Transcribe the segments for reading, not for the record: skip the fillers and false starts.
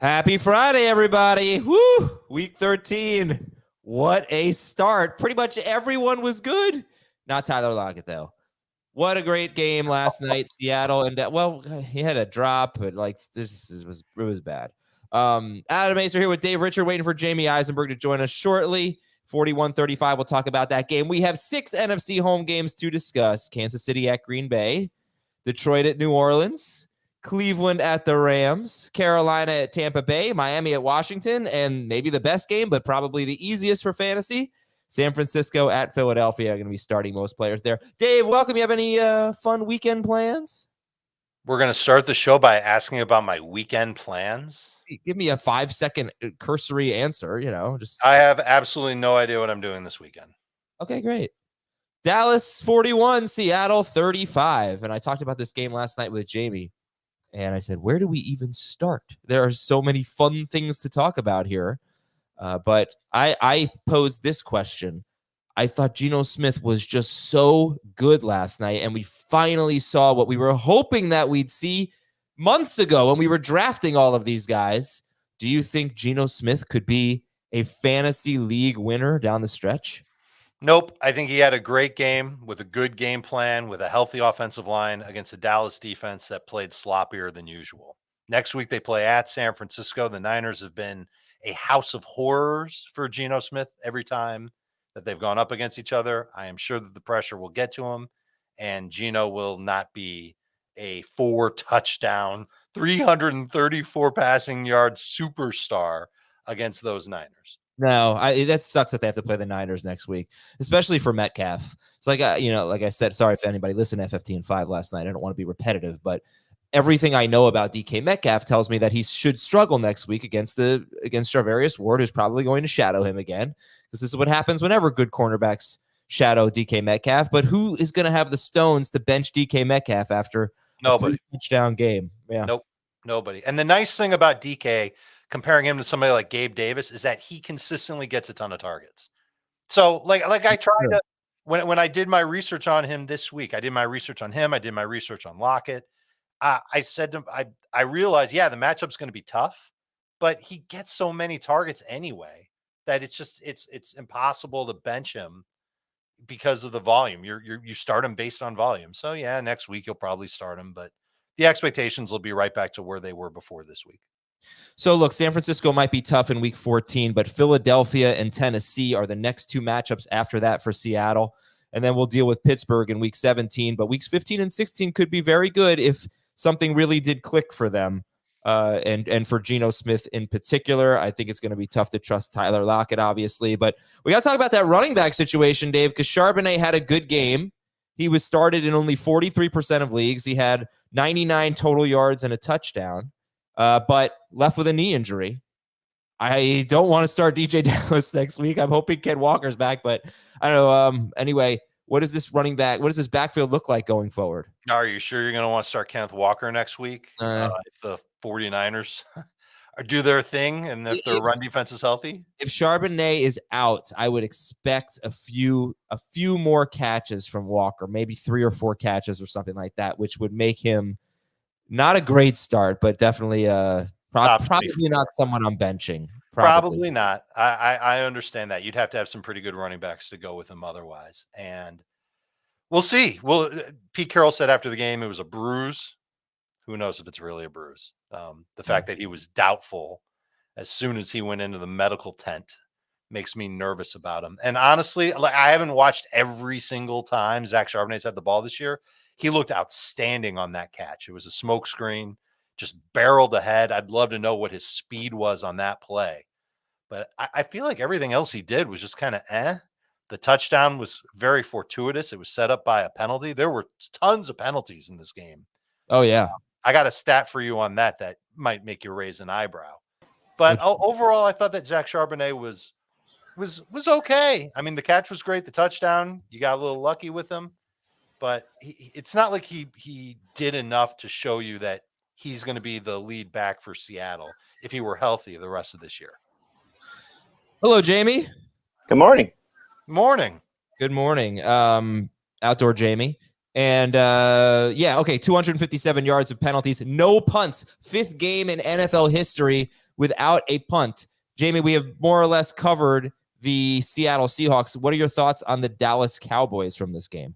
Happy Friday, everybody. Woo! Week 13. What a start. Pretty much everyone was good. Not Tyler Lockett, though. What a great game last night. Seattle, and he had a drop, but it was bad. Adam Acer here with Dave Richard, waiting for Jamie Eisenberg to join us shortly. 41-35. We'll talk about that game. We have 6 NFC home games to discuss. Kansas City at Green Bay, Detroit at New Orleans, Cleveland at the Rams, Carolina at Tampa Bay, Miami at Washington, and maybe the best game, but probably the easiest for fantasy, San Francisco at Philadelphia. Are going to be starting most players there. Dave, welcome. You have any fun weekend plans? We're going to start the show by asking about my weekend plans. Give me a 5-second cursory answer. I have absolutely no idea what I'm doing this weekend. Okay, great. Dallas 41, Seattle 35. And I talked about this game last night with Jamie. And I said, where do we even start? There are so many fun things to talk about here. But I posed this question. I thought Geno Smith was just so good last night. And we finally saw what we were hoping that we'd see months ago when we were drafting all of these guys. Do you think Geno Smith could be a fantasy league winner down the stretch? Nope. I think he had a great game with a good game plan, with a healthy offensive line against a Dallas defense that played sloppier than usual. Next week, they play at San Francisco. The Niners have been a house of horrors for Geno Smith every time that they've gone up against each other. I am sure that the pressure will get to him, and Geno will not be a 4-touchdown, 334 passing yard superstar against those Niners. No, that sucks that they have to play the Niners next week, especially for Metcalf. It's like, like I said, sorry if anybody listened to FFT and 5 last night. I don't want to be repetitive, but everything I know about DK Metcalf tells me that he should struggle next week against Charvarius Ward, who's probably going to shadow him again, because this is what happens whenever good cornerbacks shadow DK Metcalf. But who is going to have the stones to bench DK Metcalf after Nobody. a touchdown game? Yeah. Nope. Nobody. And the nice thing about DK, comparing him to somebody like Gabe Davis, is that he consistently gets a ton of targets. So like I tried to, when I did my research on him this week, I did my research on him. I did my research on Lockett. I said to him, I realized, the matchup's going to be tough, but he gets so many targets anyway that it's impossible to bench him because of the volume. You start him based on volume. So next week you'll probably start him, but the expectations will be right back to where they were before this week. So look, San Francisco might be tough in week 14, but Philadelphia and Tennessee are the next 2 matchups after that for Seattle. And then we'll deal with Pittsburgh in week 17, but weeks 15 and 16 could be very good if something really did click for them. And for Geno Smith in particular, I think it's going to be tough to trust Tyler Lockett, obviously. But we got to talk about that running back situation, Dave, because Charbonnet had a good game. He was started in only 43% of leagues. He had 99 total yards and a touchdown, but left with a knee injury. I don't want to start DJ Dallas next week. I'm hoping Ken Walker's back, but I don't know. Anyway, what does this backfield look like going forward? Are you sure you're going to want to start Kenneth Walker next week? If the 49ers do their thing and if their run defense is healthy? If Charbonnet is out, I would expect a few more catches from Walker, maybe 3 or 4 catches or something like that, which would make him not a great start, but definitely probably not someone I'm benching. Probably not. I understand that. You'd have to have some pretty good running backs to go with him otherwise. And we'll see. Well, Pete Carroll said after the game it was a bruise. Who knows if it's really a bruise? The fact that he was doubtful as soon as he went into the medical tent makes me nervous about him. And honestly, I haven't watched every single time Zach Charbonnet's had the ball this year. He looked outstanding on that catch. It was a smoke screen, just barreled ahead. I'd love to know what his speed was on that play. But I feel like everything else he did was just kind of The touchdown was very fortuitous. It was set up by a penalty. There were tons of penalties in this game. Oh, yeah. I got a stat for you on that might make you raise an eyebrow. But overall, I thought that Zach Charbonnet was okay. I mean, the catch was great. The touchdown, you got a little lucky with him. But it's not like he did enough to show you that he's going to be the lead back for Seattle if he were healthy the rest of this year. Hello, Jamie. Good morning. Morning. Good morning. Outdoor Jamie. And okay, 257 yards of penalties, no punts, 5th game in NFL history without a punt. Jamie, we have more or less covered the Seattle Seahawks. What are your thoughts on the Dallas Cowboys from this game?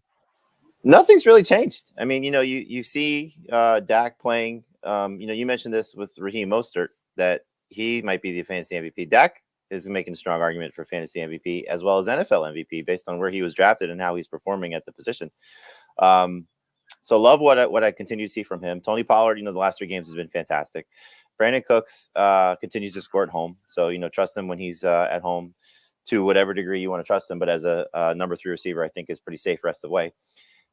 Nothing's really changed. I mean, you see Dak playing. You mentioned this with Raheem Mostert, that he might be the fantasy MVP. Dak is making a strong argument for fantasy MVP as well as NFL MVP based on where he was drafted and how he's performing at the position. So love what I continue to see from him. Tony Pollard, the last 3 games has been fantastic. Brandon Cooks continues to score at home. So, trust him when he's at home to whatever degree you want to trust him. But as a number 3 receiver, I think is pretty safe rest of the way.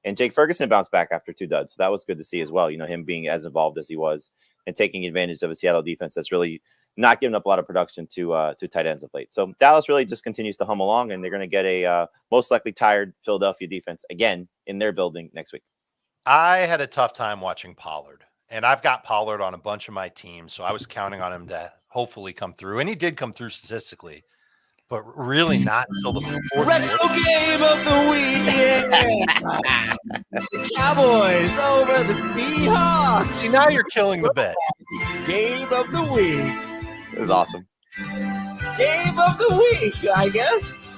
And Jake Ferguson bounced back after 2 duds. So that was good to see as well. Him being as involved as he was and taking advantage of a Seattle defense that's really not giving up a lot of production to tight ends of late. So Dallas really just continues to hum along, and they're going to get a most likely tired Philadelphia defense again in their building next week. I had a tough time watching Pollard, and I've got Pollard on a bunch of my teams, so I was counting on him to hopefully come through, and he did come through statistically, but really not until the 4th Retro game of the week. Yeah. The Cowboys over the Seahawks. See, now you're killing the bet. Game of the week. It was awesome. Game of the week, I guess.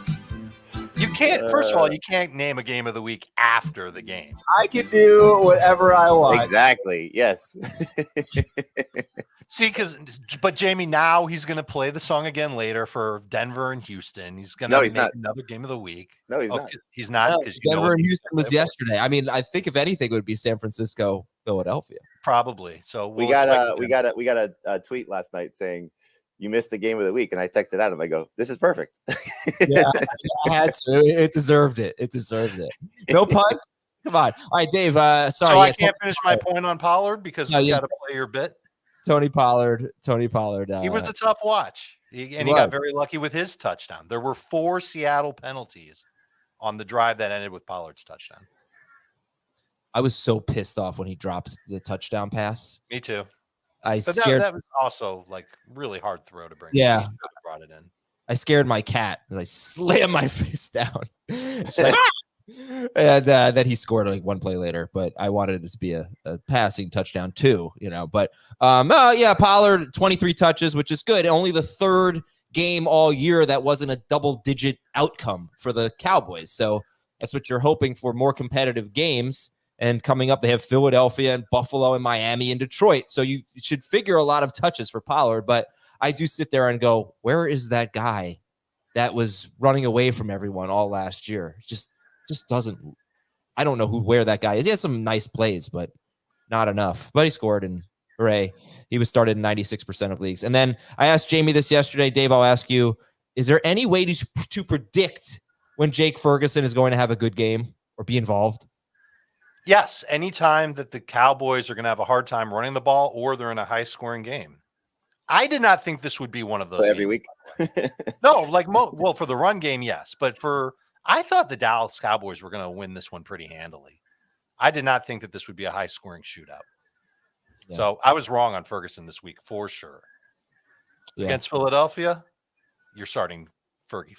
You can't, first of all, you can't name a game of the week after the game. I can do whatever I want. Exactly. Yes. See, but Jamie, now he's going to play the song again later for Denver and Houston. He's going to make another game of the week. No, he's not. He's not. No, Denver and Houston was yesterday. I mean, I think if anything, it would be San Francisco, Philadelphia. Probably. So we got a tweet last night saying you missed the game of the week, and I texted Adam. I go, "This is perfect." Yeah, I had to. It deserved it. It deserved it. No punts. Come on. All right, Dave. Sorry, so I can't finish my point on Pollard because we got to play your bit. Tony Pollard. He was a tough watch, he got very lucky with his touchdown. There were 4 Seattle penalties on the drive that ended with Pollard's touchdown. I was so pissed off when he dropped the touchdown pass. Me too. But that was also like really hard throw to bring. Yeah, brought it in. I scared my cat because I slammed my fist down. And then he scored like 1 play later, but I wanted it to be a passing touchdown too, But Pollard 23 touches, which is good. Only the 3rd game all year that wasn't a double-digit outcome for the Cowboys. So that's what you're hoping for, more competitive games. And coming up, they have Philadelphia and Buffalo and Miami and Detroit. So you should figure a lot of touches for Pollard. But I do sit there and go, where is that guy that was running away from everyone all last year? Just doesn't. I don't know where that guy is. He has some nice plays, but not enough. But he scored, and hooray. He was started in 96% of leagues. And then I asked Jamie this yesterday. Dave, I'll ask you, is there any way to predict when Jake Ferguson is going to have a good game or be involved? Yes, anytime that the Cowboys are going to have a hard time running the ball or they're in a high-scoring game. I did not think this would be one of those every week. No, for the run game, yes. But I thought the Dallas Cowboys were going to win this one pretty handily. I did not think that this would be a high-scoring shootout. Yeah. So I was wrong on Ferguson this week for sure. Yeah. Against Philadelphia, you're starting Fergie.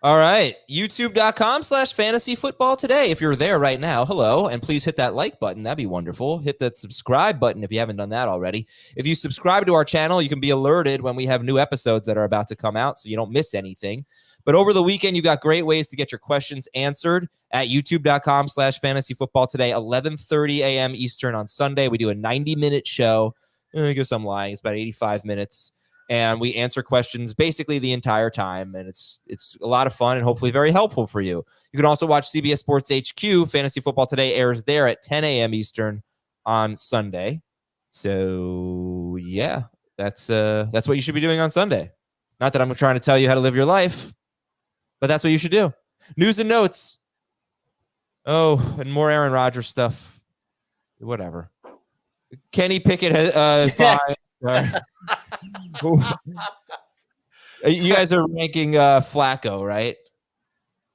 All right. YouTube.com/fantasy football today. If you're there right now, hello. And please hit that like button. That'd be wonderful. Hit that subscribe button if you haven't done that already. If you subscribe to our channel, you can be alerted when we have new episodes that are about to come out so you don't miss anything. But over the weekend, you've got great ways to get your questions answered at youtube.com/fantasy football today, 11:30 a.m. Eastern on Sunday. We do a 90-minute show. I guess I'm lying. It's about 85 minutes. And we answer questions basically the entire time. And it's a lot of fun and hopefully very helpful for you. You can also watch CBS Sports HQ. Fantasy Football Today airs there at 10 a.m. Eastern on Sunday. So, yeah, that's what you should be doing on Sunday. Not that I'm trying to tell you how to live your life, but that's what you should do. News and notes. Oh, and more Aaron Rodgers stuff. Whatever. Kenny Pickett has fine. You guys are ranking Flacco, right?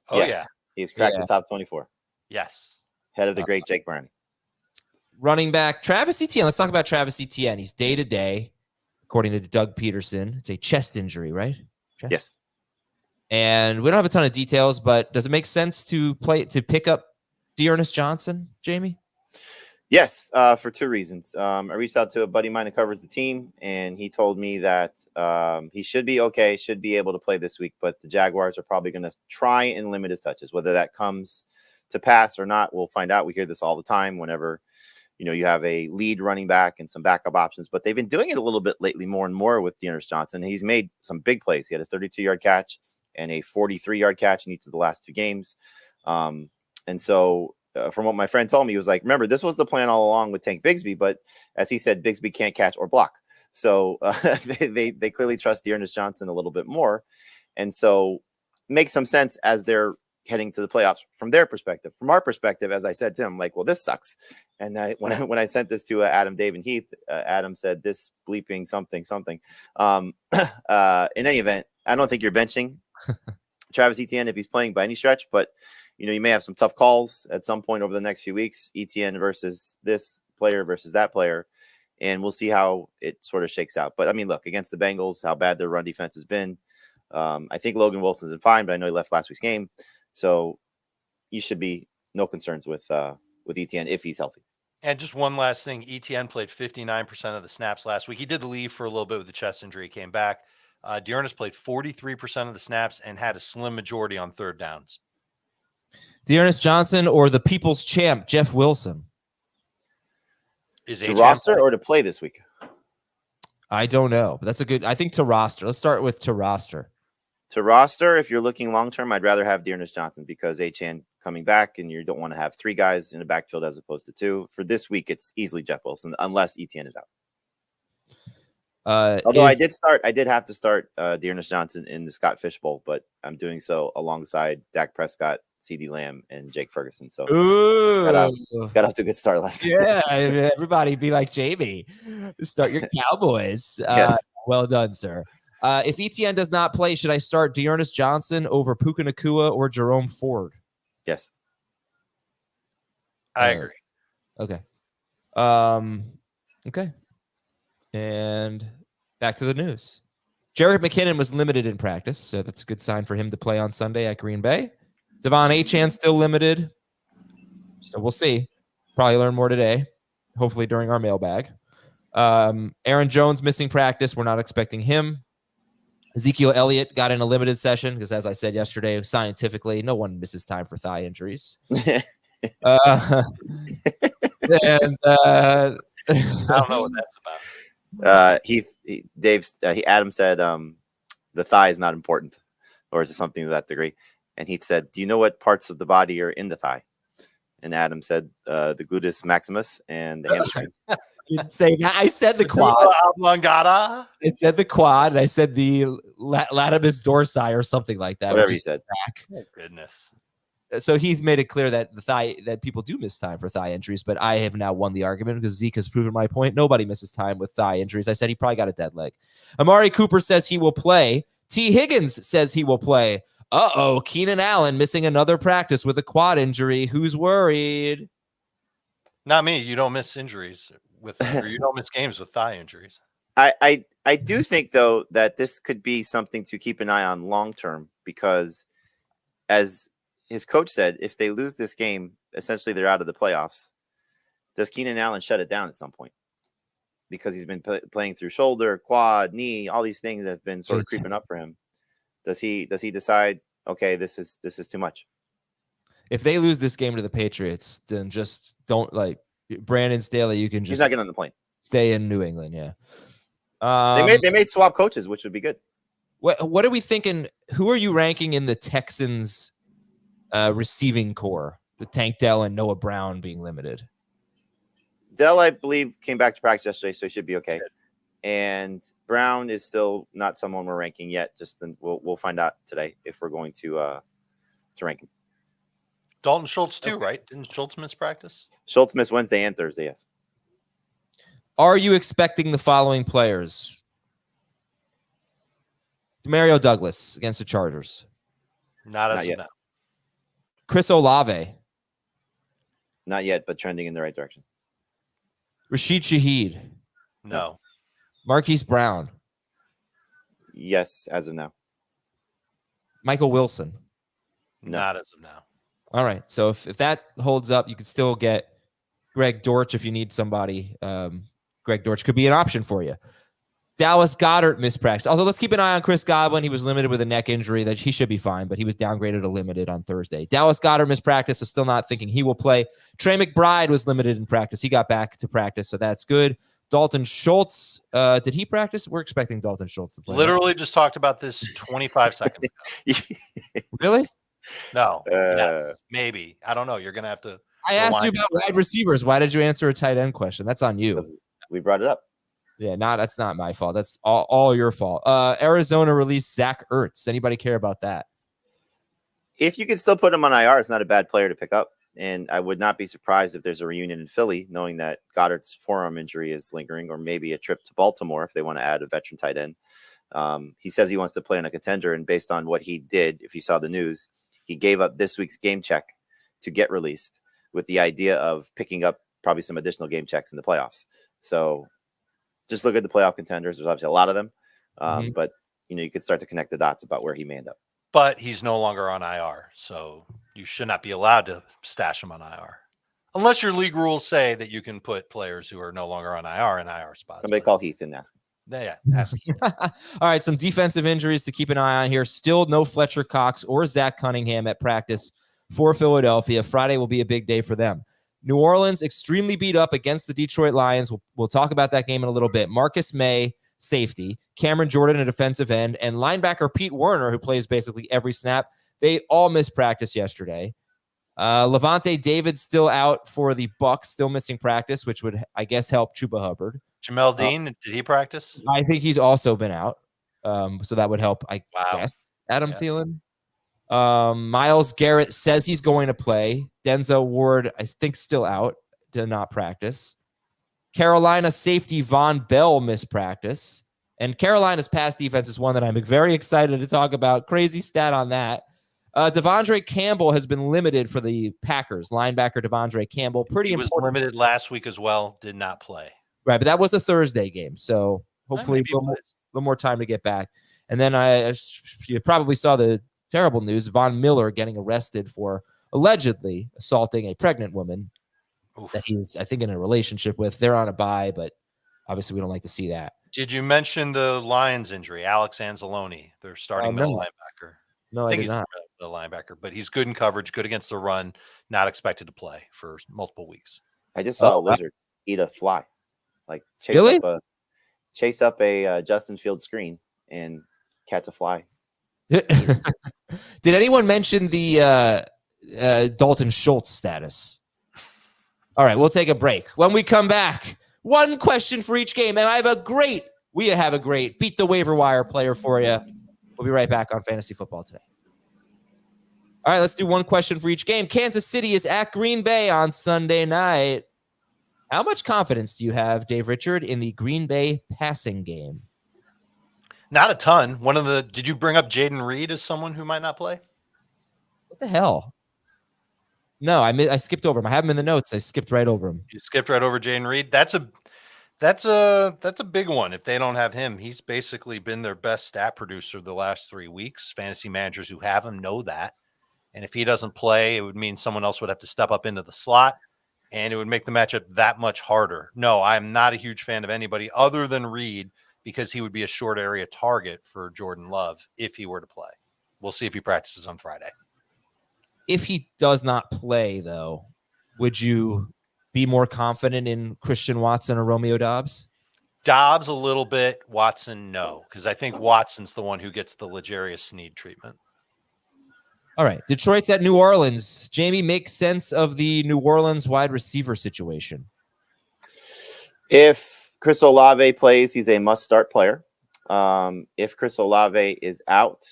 Oh, yes. Yeah. He's cracked the top 24. Yes. Head of the great Jake Brown. Running back, Travis Etienne. Let's talk about Travis Etienne. He's day-to-day, according to Doug Peterson. It's a chest injury, right? Yes. And we don't have a ton of details, but does it make sense to pick up Dearness Johnson, Jamie? Yes, for two reasons. I reached out to a buddy of mine that covers the team, and he told me that he should be okay, should be able to play this week, but the Jaguars are probably going to try and limit his touches. Whether that comes to pass or not, we'll find out. We hear this all the time whenever you have a lead running back and some backup options, but they've been doing it a little bit lately, more and more with Dearness Johnson. He's made some big plays. He had a 32-yard catch and a 43-yard catch in each of the last two games. And so from what my friend told me, he was like, remember, this was the plan all along with Tank Bigsby, but as he said, Bigsby can't catch or block. So they clearly trust Dearness Johnson a little bit more. And so makes some sense as they're heading to the playoffs from their perspective. From our perspective, as I said to him, like, well, this sucks. And when I sent this to Adam, Dave, and Heath, Adam said this bleeping something. In any event, I don't think you're benching Travis Etienne if he's playing by any stretch, but you may have some tough calls at some point over the next few weeks, Etienne versus this player versus that player, and we'll see how it sort of shakes out. But I mean, look, against the Bengals, how bad their run defense has been. I think Logan Wilson's been fine, but I know he left last week's game. So you should be no concerns with Etienne if he's healthy. And just one last thing, Etienne played 59% of the snaps last week. He did leave for a little bit with the chest injury, came back. Dearness played 43% of the snaps and had a slim majority on third downs. Dearness Johnson or the people's champ, Jeff Wilson? Is to roster or to play this week? I don't know, but that's a good, I think to roster. Let's start with to roster. To roster, if you're looking long-term, I'd rather have Dearness Johnson because Achane coming back and you don't want to have three guys in the backfield as opposed to two. For this week, it's easily Jeff Wilson unless Etienne is out. Although I did have to start Dearness Johnson in the Scott Fish Bowl, but I'm doing so alongside Dak Prescott, CeeDee Lamb, and Jake Ferguson. So got off to a good start last night. Yeah, everybody be like Jamie. Start your Cowboys. Yes. Well done, sir. If Etienne does not play, should I start Dearness Johnson over Puka Nacua or Jerome Ford? Yes. I agree. Okay. Okay. And back to the news. Jared McKinnon was limited in practice, so that's a good sign for him to play on Sunday at Green Bay. Devon Achane still limited, so we'll see. Probably learn more today, hopefully during our mailbag. Aaron Jones missing practice. We're not expecting him. Ezekiel Elliott got in a limited session because, as I said yesterday, scientifically, no one misses time for thigh injuries. I don't know what that's about. Adam said the thigh is not important, or is it something to that degree? And he said, do you know what parts of the body are in the thigh? And Adam said the gluteus maximus and the hamstring. Didn't say that. I said the quad. Oblongata. I said the quad. And I said the latimus dorsi or something like that. Whatever he said. Oh, goodness. So Heath made it clear that that people do miss time for thigh injuries, but I have now won the argument because Zeke has proven my point. Nobody misses time with thigh injuries. I said he probably got a dead leg. Amari Cooper says he will play. T. Higgins says he will play. Keenan Allen missing another practice with a quad injury. Who's worried? Not me. You don't miss injuries or you don't miss games with thigh injuries. I do think, though, that this could be something to keep an eye on long term because, as his coach said, if they lose this game, essentially they're out of the playoffs. Does Keenan Allen shut it down at some point? Because he's been playing through shoulder, quad, knee, all these things that have been sort of creeping up for him. Does he decide, okay, this is too much? If they lose this game to the Patriots, then just don't Brandon Staley. You can just he's not getting on the plane. Stay in New England. Yeah. They made swap coaches, which would be good. What are we thinking? Who are you ranking in the Texans receiving core with Tank Dell and Noah Brown being limited? Dell, I believe, came back to practice yesterday, so he should be okay. And Brown is still not someone we're ranking yet. We'll find out today if we're going to rank him. Dalton Schultz too, right? Didn't Schultz miss practice? Schultz missed Wednesday and Thursday, yes. Are you expecting the following players? Demario Douglas against the Chargers. Not yet. Now. Chris Olave. Not yet, but trending in the right direction. Rashid Shaheed. No. Marquise Brown. Yes, as of now. Michael Wilson. Not as of now. All right. So if that holds up, you could still get Greg Dortch if you need somebody. Greg Dortch could be an option for you. Dallas Goedert mispractice. Also, let's keep an eye on Chris Godwin. He was limited with a neck injury that he should be fine, but he was downgraded to limited on Thursday. Dallas Goedert mispractice, so still not thinking he will play. Trey McBride was limited in practice. He got back to practice, so that's good. Dalton Schultz, did he practice? We're expecting Dalton Schultz to play. Literally just talked about this 25 seconds ago. Really? No. Yes, maybe. I don't know. You're going to have to. I asked you about wide receivers. Why did you answer a tight end question? That's on you. We brought it up. Yeah, that's not my fault. That's all your fault. Arizona released Zach Ertz. Anybody care about that? If you can still put him on IR, it's not a bad player to pick up. And I would not be surprised if there's a reunion in Philly, knowing that Goddard's forearm injury is lingering, or maybe a trip to Baltimore if they want to add a veteran tight end. He says he wants to play on a contender, and based on what he did, if you saw the news, he gave up this week's game check to get released with the idea of picking up probably some additional game checks in the playoffs. So just look at the playoff contenders. There's obviously a lot of them, but you could start to connect the dots about where he may end up. But he's no longer on IR, so you should not be allowed to stash him on IR. Unless your league rules say that you can put players who are no longer on IR in IR spots. Somebody call Heath and ask him. Yeah, ask him. All right, some defensive injuries to keep an eye on here. Still no Fletcher Cox or Zach Cunningham at practice for Philadelphia. Friday will be a big day for them. New Orleans extremely beat up against the Detroit Lions. We'll talk about that game in a little bit. Marcus May, safety. Cameron Jordan, a defensive end. And linebacker Pete Werner, who plays basically every snap. They all missed practice yesterday. Levante David still out for the Bucs, still missing practice, which would, I guess, help Chuba Hubbard. Jamel Dean, did he practice? I think he's also been out. So that would help, I guess, Adam Thielen. Myles Garrett says he's going to play. Denzel Ward, I think, still out, did not practice. Carolina safety Von Bell missed practice. And Carolina's pass defense is one that I'm very excited to talk about. Crazy stat on that. Devondre Campbell has been limited for the Packers. Linebacker Devondre Campbell. He was limited last week as well. Did not play. Right, but that was a Thursday game. So hopefully a little more time to get back. And then you probably saw the terrible news, Von Miller getting arrested for allegedly assaulting a pregnant woman that he's, I think, in a relationship with. They're on a bye, but obviously we don't like to see that. Did you mention the Lions injury, Alex Anzalone? They're starting middle linebacker. No, I did not. The linebacker, but he's good in coverage, good against the run, not expected to play for multiple weeks. I just saw a lizard eat a fly, like chase up a Justin Fields screen and catch a fly. Did anyone mention the Dalton Schultz status? All right, we'll take a break. When we come back, one question for each game, and we have a great beat the waiver wire player for you. We'll be right back on Fantasy Football Today. All right, let's do one question for each game. Kansas City is at Green Bay on Sunday night. How much confidence do you have, Dave Richard, in the Green Bay passing game? Not a ton. Did you bring up Jaden Reed as someone who might not play? What the hell? No, I skipped over him. I have him in the notes. I skipped right over him. You skipped right over Jaden Reed. That's a big one. If they don't have him, he's basically been their best stat producer the last 3 weeks. Fantasy managers who have him know that. And if he doesn't play, it would mean someone else would have to step up into the slot, and it would make the matchup that much harder. No, I'm not a huge fan of anybody other than Reed, because he would be a short area target for Jordan Love if he were to play. We'll see if he practices on Friday. If he does not play, though, would you be more confident in Christian Watson or Romeo Doubs? Dobbs a little bit, Watson no, because I think Watson's the one who gets the L'Jarius Sneed treatment. All right, Detroit's at New Orleans. Jamie, make sense of the New Orleans wide receiver situation. If Chris Olave plays, he's a must-start player. If Chris Olave is out,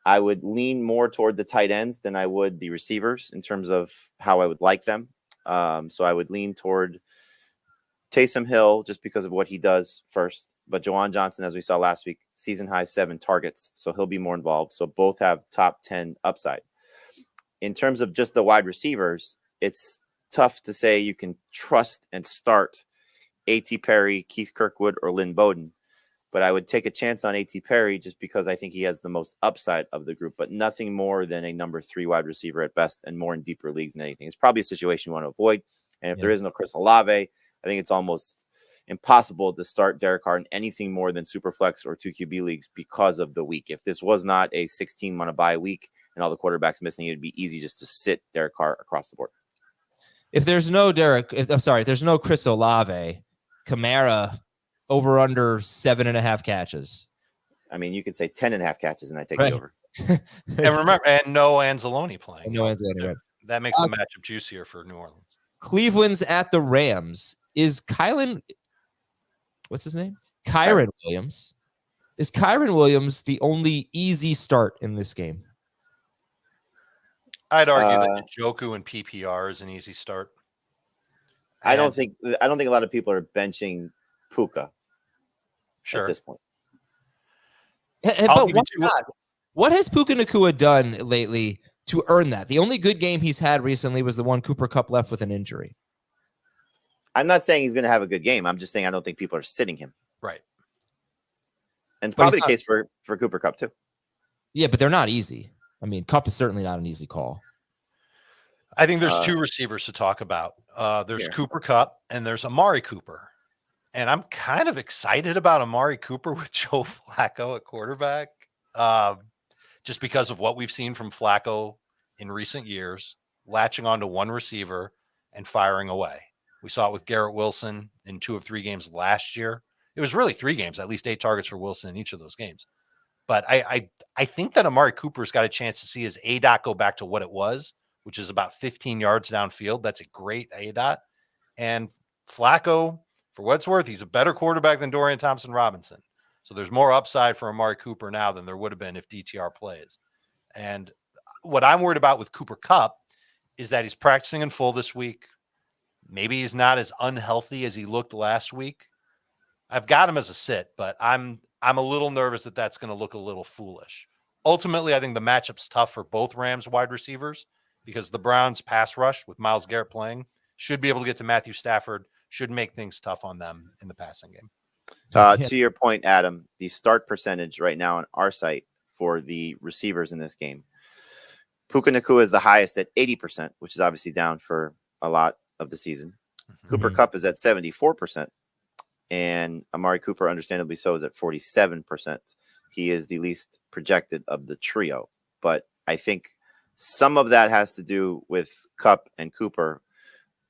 I would lean more toward the tight ends than I would the receivers in terms of how I would like them. So I would lean toward Taysom Hill just because of what he does first. But Juwan Johnson, as we saw last week, season high 7 targets. So he'll be more involved. So both have top 10 upside. In terms of just the wide receivers, it's tough to say you can trust and start A.T. Perry, Keith Kirkwood, or Lynn Bowden. but I would take a chance on A.T. Perry just because I think he has the most upside of the group, but nothing more than a number 3 wide receiver at best and more in deeper leagues than anything. It's probably a situation you want to avoid. And if there is no Chris Olave, I think it's almost impossible to start Derek Carr in anything more than Superflex or 2 QB leagues because of the week. If this was not a 16-month bye week and all the quarterbacks missing, it'd be easy just to sit Derek Carr across the board. If there's no if there's no Chris Olave, Kamara over under 7.5 catches. I mean, you could say 10.5 catches and I take Right. the over. And remember, and no Anzalone playing. No Anzalone, right. That makes the matchup juicier for New Orleans. Cleveland's at the Rams. Is Kyron, what's his name? Kyron Williams. Is Kyron Williams the only easy start in this game? I'd argue that Njoku and PPR is an easy start. I don't think a lot of people are benching Puka at this point. But why not? What has Puka Nacua done lately to earn that? The only good game he's had recently was the one Cooper Kupp left with an injury. I'm not saying he's going to have a good game. I'm just saying I don't think people are sitting him. Right. And probably the case for Cooper Kupp too. Yeah, but they're not easy. I mean, Kupp is certainly not an easy call. I think there's 2 receivers to talk about. There's Cooper Kupp and there's Amari Cooper. And I'm kind of excited about Amari Cooper with Joe Flacco at quarterback. Just because of what we've seen from Flacco in recent years, latching onto one receiver and firing away. We saw it with Garrett Wilson in 2 of 3 games last year. It was really 3 games, at least 8 targets for Wilson in each of those games. But I think that Amari Cooper's got a chance to see his ADOT go back to what it was, which is about 15 yards downfield. That's a great ADOT. And Flacco, for what it's worth, he's a better quarterback than Dorian Thompson-Robinson. So there's more upside for Amari Cooper now than there would have been if DTR plays. And what I'm worried about with Cooper Kupp is that he's practicing in full this week. Maybe he's not as unhealthy as he looked last week. I've got him as a sit, but I'm a little nervous that that's going to look a little foolish. Ultimately, I think the matchup's tough for both Rams wide receivers because the Browns pass rush with Myles Garrett playing should be able to get to Matthew Stafford, should make things tough on them in the passing game. To your point, Adam, the start percentage right now on our site for the receivers in this game, Puka Nacua is the highest at 80%, which is obviously down for a lot of the season. Mm-hmm. Cooper Kupp is at 74%, and Amari Cooper, understandably so, is at 47%. He is the least projected of the trio, but I think some of that has to do with Kupp and Cooper,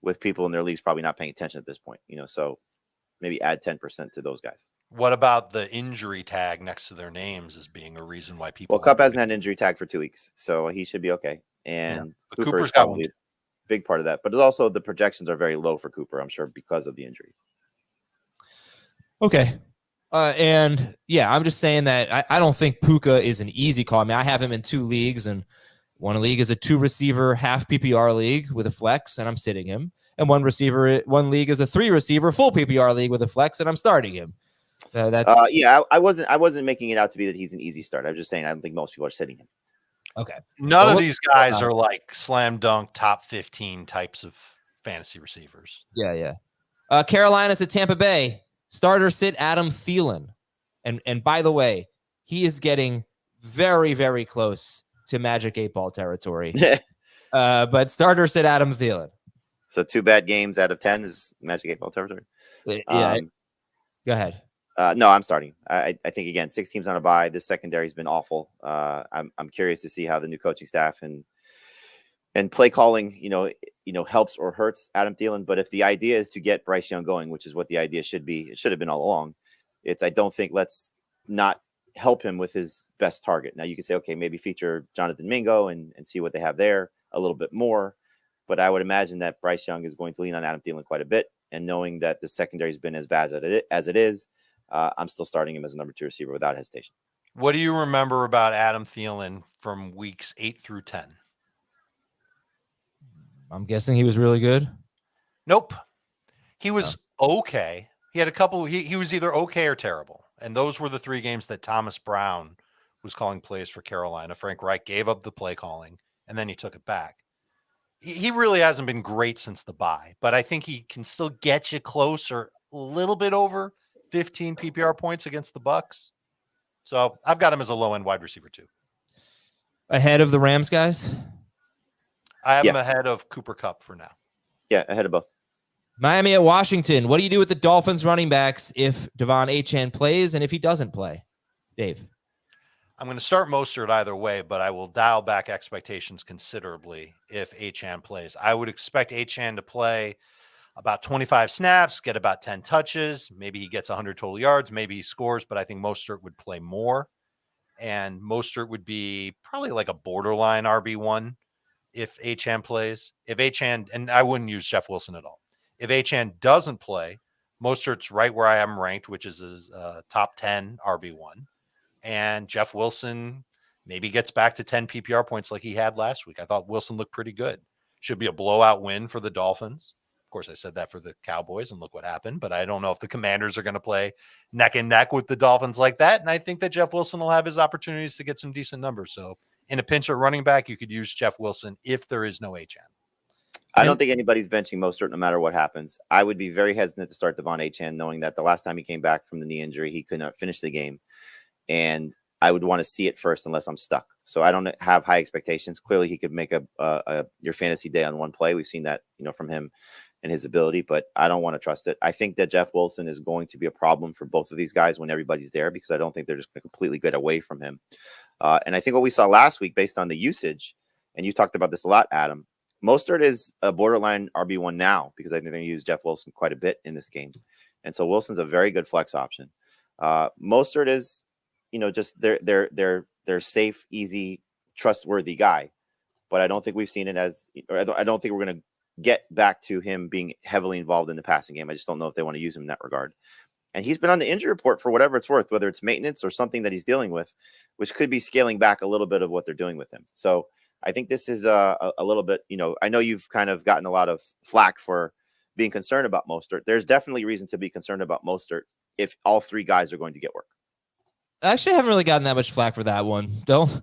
with people in their leagues probably not paying attention at this point. So maybe add 10% to those guys. What about the injury tag next to their names as being a reason why people? Well, Kupp hasn't had an injury tag for 2 weeks, so he should be okay. And Cooper's got probably a big part of that. But it's also the projections are very low for Cooper, I'm sure, because of the injury. Okay. And yeah, I'm just saying that I don't think Puka is an easy call. I mean, I have him in 2 leagues, and one league is a 2-receiver half PPR league with a flex, and I'm sitting him. And one league is a 3-receiver full PPR league with a flex, and I'm starting him. I wasn't making it out to be that he's an easy start. I was just saying I don't think most people are sitting him. Okay. None of these guys are like slam dunk top 15 types of fantasy receivers. Yeah. Carolina's at Tampa Bay. Starter sit Adam Thielen. And by the way, he is getting very, very close to Magic 8-ball territory. But starter sit Adam Thielen. So 2 bad games out of 10 is Magic 8-ball territory. Yeah. Go ahead. No, I'm starting. I think, again, 6 teams on a bye. This secondary has been awful. I'm curious to see how the new coaching staff and play calling, helps or hurts Adam Thielen. But if the idea is to get Bryce Young going, which is what the idea should be, it should have been all along. I don't think let's not help him with his best target. Now you can say, okay, maybe feature Jonathan Mingo and see what they have there a little bit more. But I would imagine that Bryce Young is going to lean on Adam Thielen quite a bit. And knowing that the secondary has been as bad as it is, I'm still starting him as a number 2 receiver without hesitation. What do you remember about Adam Thielen from weeks 8 through 10? I'm guessing he was really good. Nope. He was okay. He had a couple. He was either okay or terrible. And those were the 3 games that Thomas Brown was calling plays for Carolina. Frank Reich gave up the play calling, and then he took it back. He really hasn't been great since the bye, but I think he can still get you close or a little bit over 15 PPR points against the Bucs. So I've got him as a low-end wide receiver too. Ahead of the Rams guys? I have him ahead of Cooper Kupp for now. Yeah, ahead of both. Miami at Washington. What do you do with the Dolphins running backs if Devon Achane plays and if he doesn't play? Dave. I'm going to start Mostert either way, but I will dial back expectations considerably if Achane plays. I would expect Achane to play about 25 snaps, get about 10 touches. Maybe he gets 100 total yards. Maybe he scores, but I think Mostert would play more. And Mostert would be probably like a borderline RB1 if Achane plays. If Achane, and I wouldn't use Jeff Wilson at all. If Achane doesn't play, Mostert's right where I am ranked, which is his top 10 RB1. And Jeff Wilson maybe gets back to 10 PPR points like he had last week. I thought Wilson looked pretty good. Should be a blowout win for the Dolphins. Of course, I said that for the Cowboys, and look what happened. But I don't know if the Commanders are going to play neck and neck with the Dolphins like that. And I think that Jeff Wilson will have his opportunities to get some decent numbers. So in a pinch at running back, you could use Jeff Wilson if there is no Achane. I don't think anybody's benching Mostert no matter what happens. I would be very hesitant to start Devon Achane, knowing that the last time he came back from the knee injury, he could not finish the game. And I would want to see it first unless I'm stuck. So I don't have high expectations. Clearly, he could make your fantasy day on one play. We've seen that, from him and his ability, but I don't want to trust it. I think that Jeff Wilson is going to be a problem for both of these guys when everybody's there, because I don't think they're just going to completely get away from him. And I think what we saw last week, based on the usage, and you talked about this a lot, Adam, Mostert is a borderline RB1 now, because I think they're going to use Jeff Wilson quite a bit in this game. And so Wilson's a very good flex option. Mostert is, just they're safe, easy, trustworthy guy. But I don't think we've seen it I don't think we're going to get back to him being heavily involved in the passing game. I just don't know if they want to use him in that regard. And he's been on the injury report for whatever it's worth, whether it's maintenance or something that he's dealing with, which could be scaling back a little bit of what they're doing with him. So I think this is a little bit, I know you've kind of gotten a lot of flack for being concerned about Mostert. There's definitely reason to be concerned about Mostert if all three guys are going to get work. Actually, I haven't really gotten that much flack for that one. Don't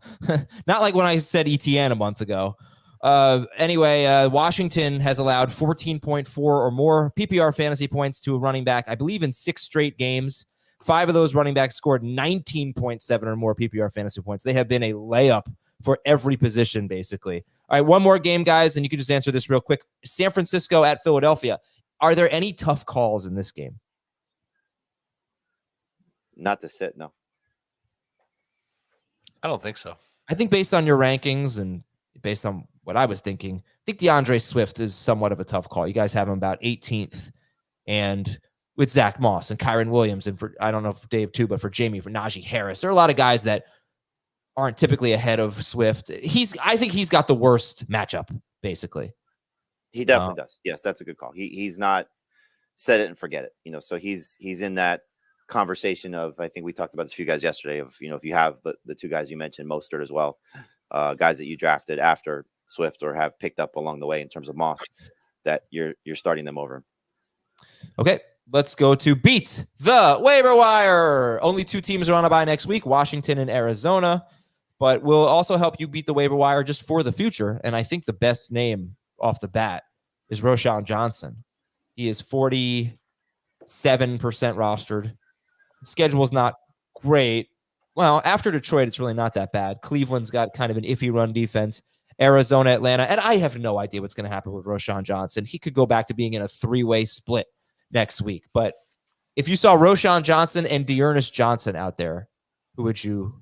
not like when I said ETN a month ago. Anyway, Washington has allowed 14.4 or more PPR fantasy points to a running back, I believe, in 6 straight games. 5 of those running backs scored 19.7 or more PPR fantasy points. They have been a layup for every position, basically. All right, one more game, guys, and you can just answer this real quick. San Francisco at Philadelphia. Are there any tough calls in this game? Not to sit, no. I don't think so. I think based on your rankings and based on what I was thinking, I think DeAndre Swift is somewhat of a tough call. You guys have him about 18th, and with Zach Moss and Kyron Williams, and for, I don't know for Dave too, but for Jamie, for Najee Harris, there are a lot of guys that aren't typically ahead of Swift. I think he's got the worst matchup, basically. He definitely does. Yes, that's a good call. He's not set it and forget it. So he's in that conversation of, I think we talked about this for you guys yesterday, of if you have the 2 guys you mentioned, Mostert as well, guys that you drafted after Swift or have picked up along the way in terms of Moss, that you're starting them over. Okay, let's go to beat the waiver wire. Only 2 teams are on a bye next week, Washington and Arizona, but we'll also help you beat the waiver wire just for the future. And I think the best name off the bat is Roschon Johnson. He is 47% rostered. The schedule is not great. Well, after Detroit, it's really not that bad. Cleveland's got kind of an iffy run defense. Arizona, Atlanta, and I have no idea what's going to happen with Roschon Johnson. He could go back to being in a 3-way split next week. But if you saw Roschon Johnson and Dearness Johnson out there, who would you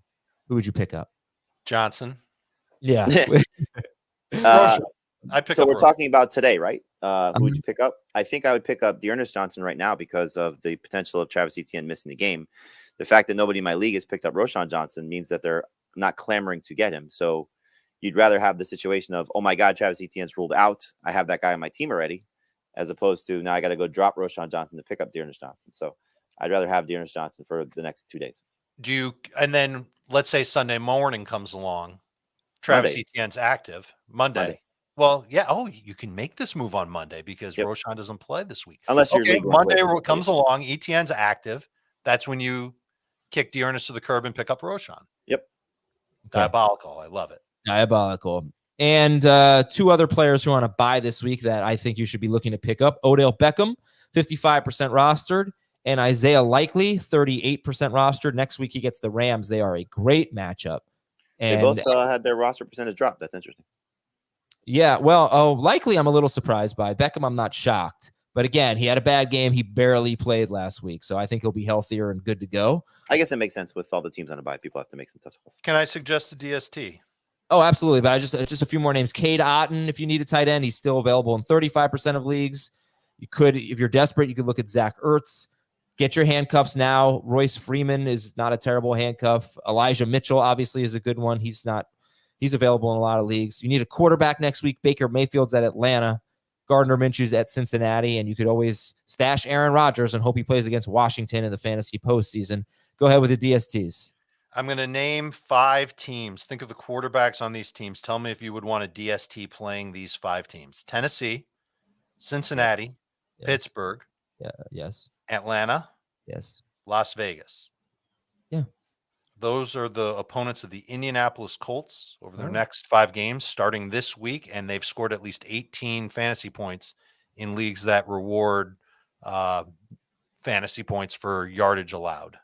pick up? Johnson. Yeah. So we're talking about today, right? Who would you pick up? I think I would pick up Dearness Johnson right now because of the potential of Travis Etienne missing the game. The fact that nobody in my league has picked up Roschon Johnson means that they're not clamoring to get him. So you'd rather have the situation of, oh my God, Travis Etienne's ruled out. I have that guy on my team already, as opposed to now I got to go drop Roschon Johnson to pick up Dearness Johnson. So I'd rather have Dearness Johnson for the next 2 days. And then let's say Sunday morning comes along, Travis Etienne's active Monday. Well, yeah. Oh, you can make this move on Monday because Roschon doesn't play this week. Unless you're Monday comes along, Etienne's active. That's when you kick Dearness to the curb and pick up Roschon. Yep. Diabolical. I love it. Diabolical. And 2 other players who are on a bye this week that I think you should be looking to pick up. Odell Beckham, 55% rostered, And Isaiah Likely, 38% rostered. Next week he gets the Rams. They are a great matchup. And They both had their roster percentage drop. That's interesting. yeah, well, Likely I'm a little surprised by. Beckham, I'm not shocked. But again, he had a bad game. He barely played last week. So I think he'll be healthier and good to go. I guess it makes sense with all the teams on a bye. People have to make some tough calls. Can I suggest a DST? Oh, absolutely. But I just a few more names. Cade Otton, if you need a tight end, he's still available in 35% of leagues. You could, if you're desperate, you could look at Zach Ertz. Get your handcuffs now. Royce Freeman is not a terrible handcuff. Elijah Mitchell obviously is a good one. He's available in a lot of leagues. You need a quarterback next week. Baker Mayfield's at Atlanta. Gardner Minshew's at Cincinnati. And you could always stash Aaron Rodgers and hope he plays against Washington in the fantasy postseason. Go ahead with the DSTs. I'm going to name 5 teams. Think of the quarterbacks on these teams. Tell me if you would want a DST playing these 5 teams. Tennessee, Cincinnati, Yes. Pittsburgh, Yes. Atlanta, Yes. Las Vegas. Yeah. Those are the opponents of the Indianapolis Colts over their Oh. next 5 games starting this week, and they've scored at least 18 fantasy points in leagues that reward fantasy points for yardage allowed.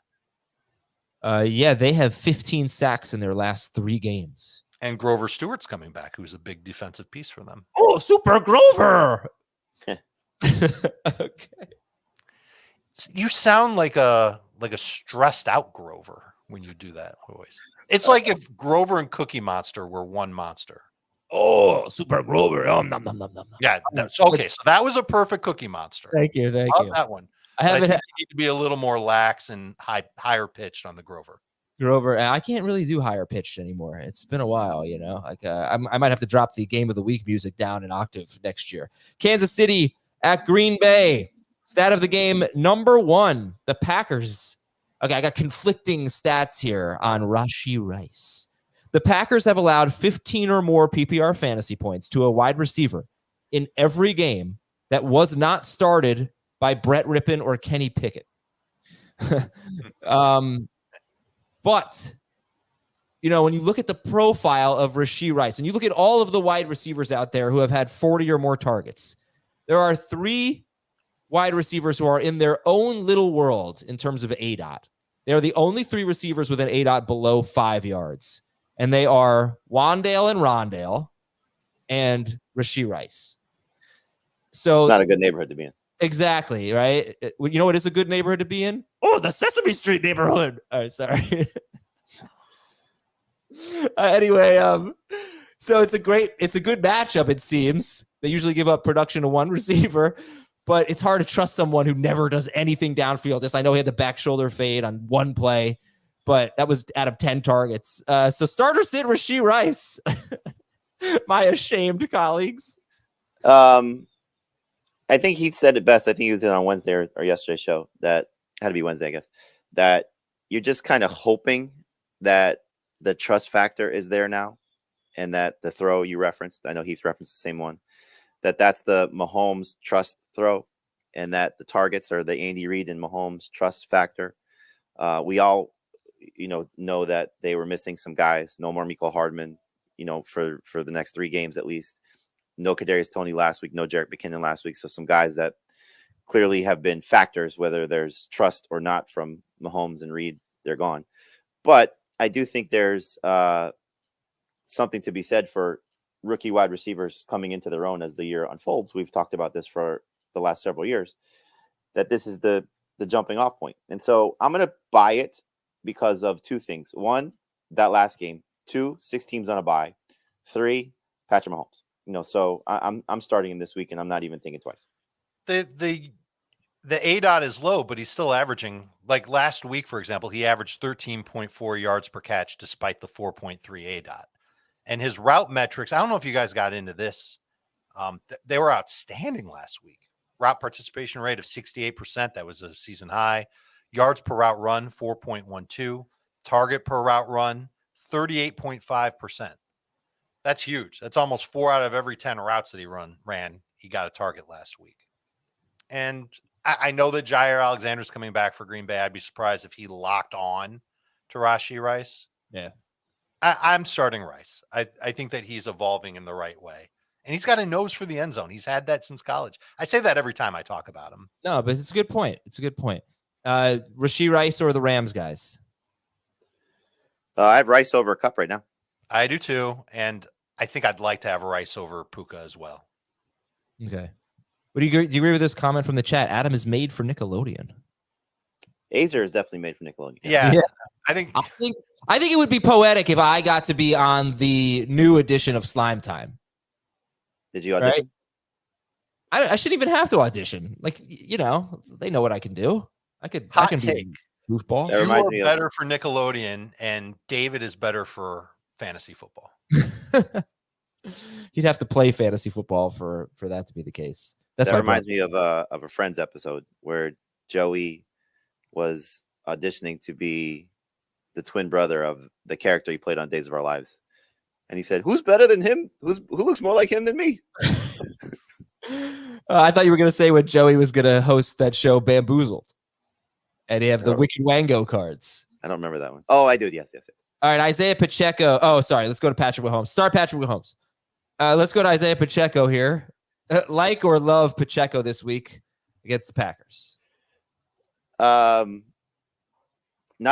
Yeah, they have 15 sacks in their last 3 games. And Grover Stewart's coming back, who's a big defensive piece for them. Oh, Super Grover. Okay. You sound like a stressed out Grover when you do that voice. It's like if Grover and Cookie Monster were one monster. Oh, Super Grover. Oh, nom, nom, nom, nom. Yeah, that's okay. So that was a perfect Cookie Monster. Thank you. Love that one. I But I haven't think you need to be a little more lax and higher pitched on the Grover. Grover. I can't really do higher pitched anymore. It's been a while, you know. Like I might have to drop the game of the week music down an octave next year. Kansas City at Green Bay. Stat of the game, number 1, the Packers. Okay, I got conflicting stats here on Rashee Rice. The Packers have allowed 15 or more PPR fantasy points to a wide receiver in every game that was not started by Brett Rippon or Kenny Pickett. But, you know, when you look at the profile of Rashee Rice, and you look at all of the wide receivers out there who have had 40 or more targets, there are 3 wide receivers who are in their own little world in terms of ADOT. They are the only 3 receivers with an ADOT below 5 yards. And they are Wandale and Rondale and Rashee Rice. So It's not a good neighborhood to be in. Exactly, right? You know what is a good neighborhood to be in? Oh, the Sesame Street neighborhood. All right, sorry. Anyway, so it's a good matchup, it seems. They usually give up production to one receiver, but it's hard to trust someone who never does anything downfield. Just I know he had the back shoulder fade on one play, but that was out of 10 targets. So starter sit Rashee Rice. My ashamed colleagues. I think he said it best. I think he was in on Wednesday or yesterday's show. That had to be Wednesday, I guess. That you're just kind of hoping that the trust factor is there now, and that the throw you referenced, I know Heath referenced the same one, that's the Mahomes trust throw, and that the targets are the Andy Reid and Mahomes trust factor. We all, know that they were missing some guys. No more Mecole Hardman, for the next 3 games at least. No Kadarius Toney last week. No Jerick McKinnon last week. So some guys that clearly have been factors, whether there's trust or not from Mahomes and Reid, they're gone. But I do think there's something to be said for rookie wide receivers coming into their own as the year unfolds. We've talked about this for the last several years, that this is the jumping off point. And so I'm going to buy it because of 2 things. 1, that last game. 2, 6 teams on a bye. 3, Patrick Mahomes. So I'm starting him this week, and I'm not even thinking twice. The ADOT is low, but he's still averaging, like last week, for example, he averaged 13.4 yards per catch despite the 4.3 ADOT. And his route metrics, I don't know if you guys got into this. They were outstanding last week. Route participation rate of 68%. That was a season high. Yards per route run, 4.12. Target per route run, 38.5%. That's huge. That's almost 4 out of every 10 routes that he ran. He got a target last week. And I know that Jair Alexander's coming back for Green Bay. I'd be surprised if he locked on to Rashee Rice. Yeah. I'm starting Rice. I think that he's evolving in the right way. And he's got a nose for the end zone. He's had that since college. I say that every time I talk about him. No, but it's a good point. It's a good point. Rashee Rice or the Rams guys? I have Rice over Cup right now. I do too, and I think I'd like to have Rice over Puka as well. Okay. What do you agree with this comment from the chat? Adam is made for Nickelodeon. Azer is definitely made for Nickelodeon. Yeah. I think it would be poetic if I got to be on the new edition of Slime Time. Did you audition? Right? I shouldn't even have to audition. Like, you know, they know what I can do. I can take. Be a goofball. That reminds me better for Nickelodeon, and David is better for fantasy football. You'd have to play fantasy football for that to be the case. That reminds me of a Friends episode where Joey was auditioning to be the twin brother of the character he played on Days of Our Lives, and he said, "Who's better than him? Who looks more like him than me?" I thought you were going to say when Joey was going to host that show Bamboozled, and he have the Wicked Wango cards. I don't remember that one. Oh, I do. Yes. All right, Isaiah Pacheco. Oh, sorry. Let's go to Patrick Mahomes. Start Patrick Mahomes. Let's go to Isaiah Pacheco here. Like or love Pacheco this week against the Packers? Not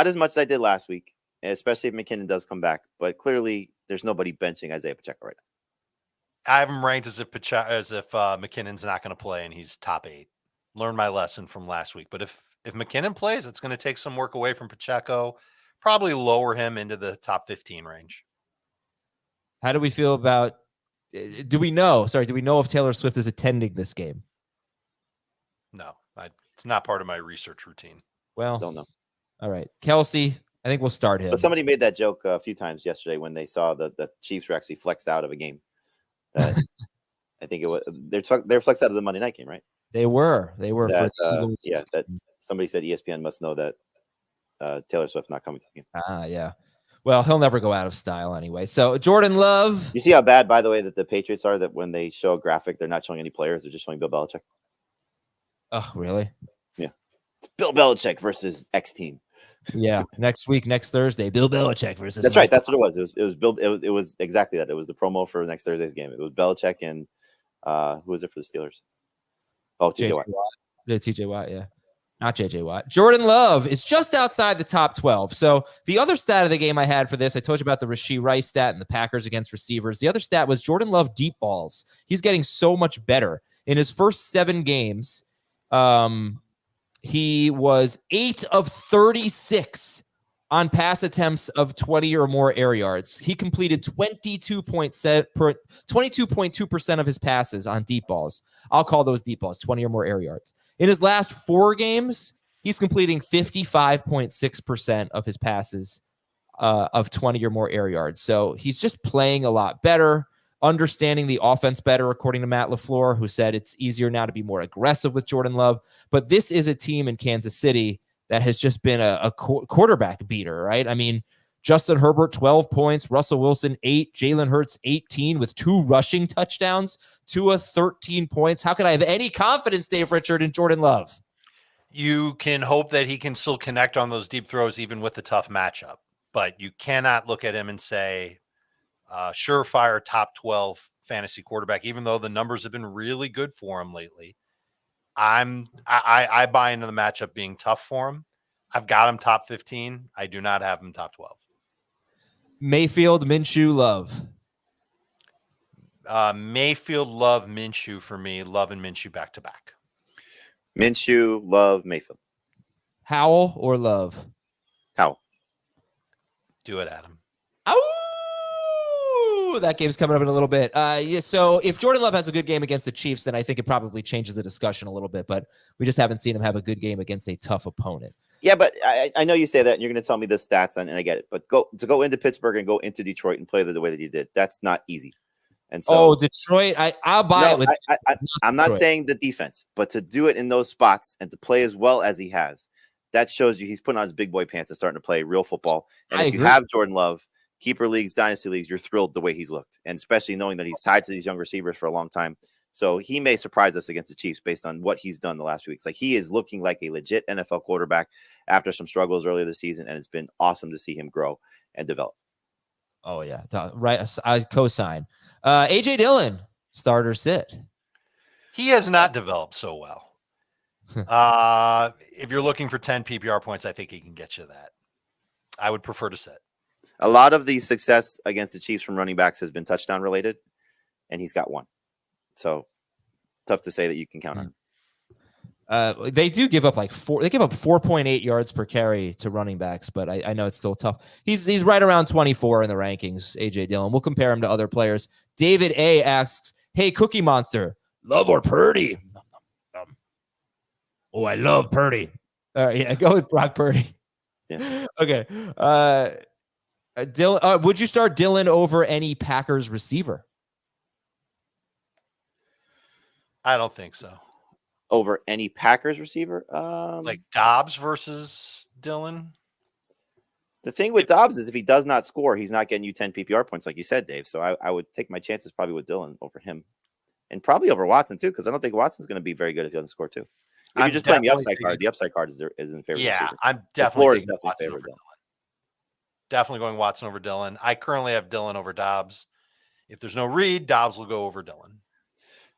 as much as I did last week, especially if McKinnon does come back. But clearly, there's nobody benching Isaiah Pacheco right now. I have him ranked as if McKinnon's not going to play and he's top 8. Learned my lesson from last week. But if McKinnon plays, it's going to take some work away from Pacheco. Probably lower him into the top 15 range. How do we feel about? Do we know if Taylor Swift is attending this game? No, it's not part of my research routine. Well, don't know. All right, Kelsey. I think we'll start him. But somebody made that joke a few times yesterday when they saw the Chiefs were actually flexed out of a game. I think it was they're flexed out of the Monday night game, right? They were. That, that somebody said ESPN must know that Taylor Swift not coming to the game. Yeah. Well, he'll never go out of style anyway. So Jordan Love. You see how bad, by the way, that the Patriots are, that when they show a graphic, they're not showing any players. They're just showing Bill Belichick. Oh, really? Yeah. It's Bill Belichick versus X team. Yeah. Next Thursday, Bill Belichick versus. That's right. That's what it was. It was Bill. It was exactly that. It was the promo for next Thursday's game. It was Belichick and who was it for the Steelers? Oh, TJ Watt. Yeah, TJ Watt. Yeah. Not JJ Watt. Jordan Love is just outside the top 12. So the other stat of the game I had for this, I told you about the Rashee Rice stat and the Packers against receivers. The other stat was Jordan Love deep balls. He's getting so much better. In his first 7 games, he was 8 of 36 on pass attempts of 20 or more air yards. He completed 22.2% of his passes on deep balls. I'll call those deep balls, 20 or more air yards. In his last 4 games, he's completing 55.6% of his passes of 20 or more air yards. So he's just playing a lot better, understanding the offense better, according to Matt LaFleur, who said it's easier now to be more aggressive with Jordan Love. But this is a team in Kansas City that has just been a quarterback beater, right? I mean, Justin Herbert, 12 points, Russell Wilson, 8, Jalen Hurts, 18 with 2 rushing touchdowns, Tua, 13 points. How could I have any confidence, Dave Richard, in Jordan Love? You can hope that he can still connect on those deep throws, even with the tough matchup, but you cannot look at him and say, surefire top 12 fantasy quarterback, even though the numbers have been really good for him lately. I buy into the matchup being tough for him. I've got him top 15. I do not have him top 12. Mayfield, Minshew, Love. Mayfield, Love, Minshew for me. Love and Minshew back to back. Minshew, Love, Mayfield. Howell or Love? Howell. Do it, Adam. Oh, that game's coming up in a little bit. So if Jordan Love has a good game against the Chiefs, then I think it probably changes the discussion a little bit. But we just haven't seen him have a good game against a tough opponent. Yeah, but I know you say that, and you're going to tell me the stats, and I get it. But go into Pittsburgh and go into Detroit and play the way that you did. That's not easy. And so, Detroit, I'll buy it. I'm not saying the defense, but to do it in those spots and to play as well as he has, that shows you he's putting on his big boy pants and starting to play real football. And if you have Jordan Love, keeper leagues, dynasty leagues, you're thrilled the way he's looked, and especially knowing that he's tied to these young receivers for a long time. So he may surprise us against the Chiefs based on what he's done the last few weeks. Like, he is looking like a legit NFL quarterback after some struggles earlier this season, and it's been awesome to see him grow and develop. Oh, yeah. Right. I co-sign. AJ Dillon, starter sit. He has not developed so well. If you're looking for 10 PPR points, I think he can get you that. I would prefer to sit. A lot of the success against the Chiefs from running backs has been touchdown related, and he's got one. So tough to say that you can count on him. They do give up they give up 4.8 yards per carry to running backs, but I know it's still tough. He's right around 24 in the rankings, AJ Dillon. We'll compare him to other players. David A asks, hey, Cookie Monster, Love or Purdy? Oh, I love Purdy. All right, yeah, go with Brock Purdy. Yeah. Okay. Dylan, would you start Dillon over any Packers receiver? I don't think so. Over any Packers receiver? Like Dobbs versus Dillon? The thing with Dobbs is if he does not score, he's not getting you 10 PPR points, like you said, Dave. So I would take my chances probably with Dillon over him. And probably over Watson, too, because I don't think Watson's going to be very good if he doesn't score, too. If you're just playing the upside card, the upside card is in favor. Yeah, receiver. I'm definitely taking definitely Watson over Dillon. Definitely going Watson over Dillon. I currently have Dillon over Dobbs. If there's no Reed, Dobbs will go over Dillon.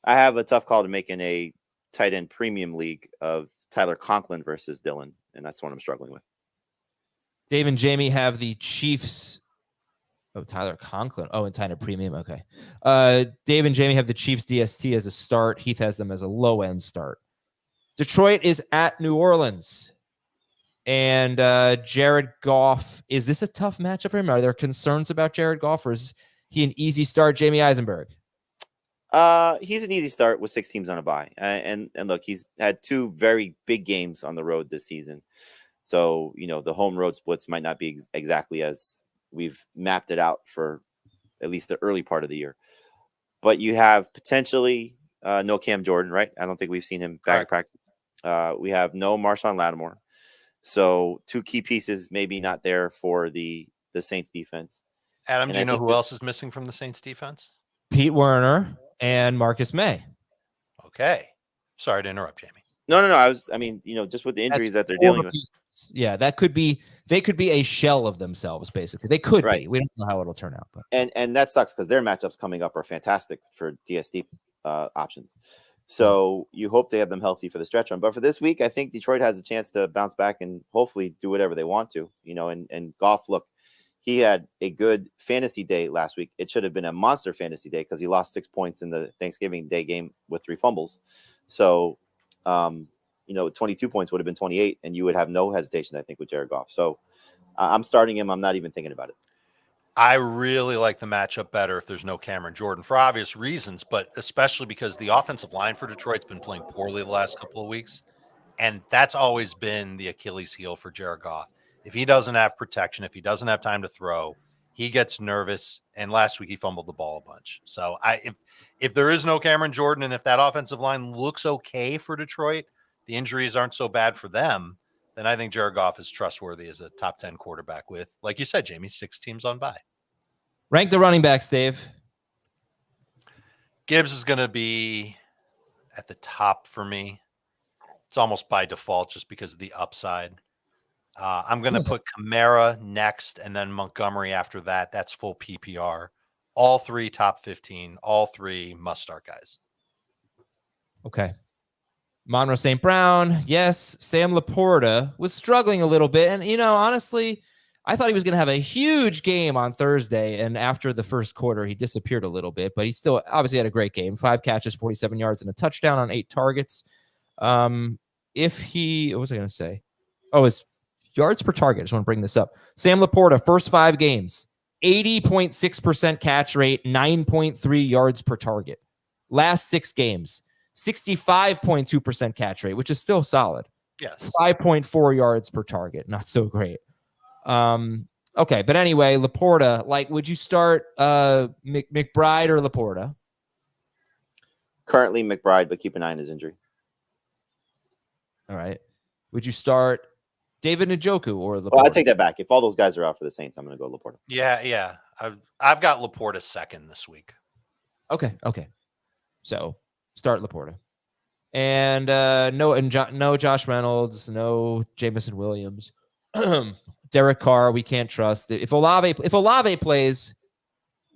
I have a tough call to make in a tight end premium league of Tyler Conklin versus Dillon, and that's what I'm struggling with. Dave and Jamie have the Chiefs. Oh, Tyler Conklin. Oh, and tight end premium. Okay. Dave and Jamie have the Chiefs DST as a start. Heath has them as a low end start. Detroit is at New Orleans. And Jared Goff, is this a tough matchup for him? Are there concerns about Jared Goff, or is he an easy start, Jamie Eisenberg? He's an easy start with 6 teams on a bye. And look, he's had 2 very big games on the road this season. So, the home road splits might not be exactly as we've mapped it out for at least the early part of the year. But you have potentially no Cam Jordan, right? I don't think we've seen him back in practice. We have no Marshawn Lattimore. So 2 key pieces maybe not there for the Saints defense. Adam, do you know who else is missing from the Saints defense? Pete Werner and Marcus May. Okay. Sorry to interrupt, Jamie. No. Just with the injuries that they're dealing with. Yeah, they could be a shell of themselves, basically. They could be. We don't know how it'll turn out. But and that sucks because their matchups coming up are fantastic for DST options. So you hope they have them healthy for the stretch run. But for this week, I think Detroit has a chance to bounce back and hopefully do whatever they want to. And Goff, look, he had a good fantasy day last week. It should have been a monster fantasy day because he lost 6 points in the Thanksgiving Day game with 3 fumbles. So, 22 points would have been 28, and you would have no hesitation, I think, with Jared Goff. So I'm starting him. I'm not even thinking about it. I really like the matchup better if there's no Cameron Jordan for obvious reasons, but especially because the offensive line for Detroit's been playing poorly the last couple of weeks. And that's always been the Achilles heel for Jared Goff. If he doesn't have protection, if he doesn't have time to throw, he gets nervous. And last week he fumbled the ball a bunch. So if there is no Cameron Jordan, and if that offensive line looks okay for Detroit, the injuries aren't so bad for them, then I think Jared Goff is trustworthy as a top 10 quarterback with, like you said, Jamie, 6 teams on bye. Rank the running backs, Dave. Gibbs is going to be at the top for me. It's almost by default just because of the upside. I'm going to put Kamara next and then Montgomery after that. That's full PPR. All 3 top 15, all 3 must-start guys. Okay. Monroe St. Brown, yes. Sam Laporta was struggling a little bit. And, honestly, I thought he was going to have a huge game on Thursday. And after the first quarter, he disappeared a little bit. But he still obviously had a great game. 5 catches, 47 yards, and a touchdown on 8 targets. What was I going to say? Oh, his yards per target. I just want to bring this up. Sam Laporta, first 5 games, 80.6% catch rate, 9.3 yards per target. Last 6 games, 65.2% catch rate, which is still solid. Yes. 5.4 yards per target. Not so great. Okay. But anyway, Laporta, would you start McBride or Laporta? Currently McBride, but keep an eye on his injury. All right. Would you start David Njoku or Laporta? Well, I take that back. If all those guys are out for the Saints, I'm going to go Laporta. Yeah. I've got Laporta second this week. Okay. So start Laporta. And no Josh Reynolds, no Jamison Williams. Derek Carr, we can't trust. If Olave plays,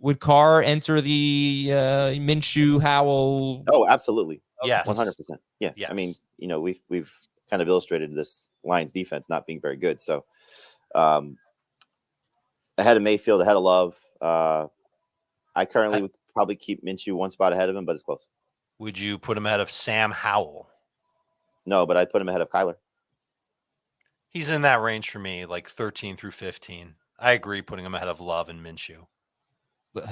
would Carr enter the Minshew Howell? Oh, absolutely. Yes. 100%. Yeah. Yes. I mean, we've kind of illustrated this Lions defense not being very good. So ahead of Mayfield, ahead of Love. I currently would probably keep Minshew one spot ahead of him, but it's close. Would you put him ahead of Sam Howell? No, but I'd put him ahead of Kyler. He's in that range for me, like 13 through 15. I agree putting him ahead of Love and Minshew.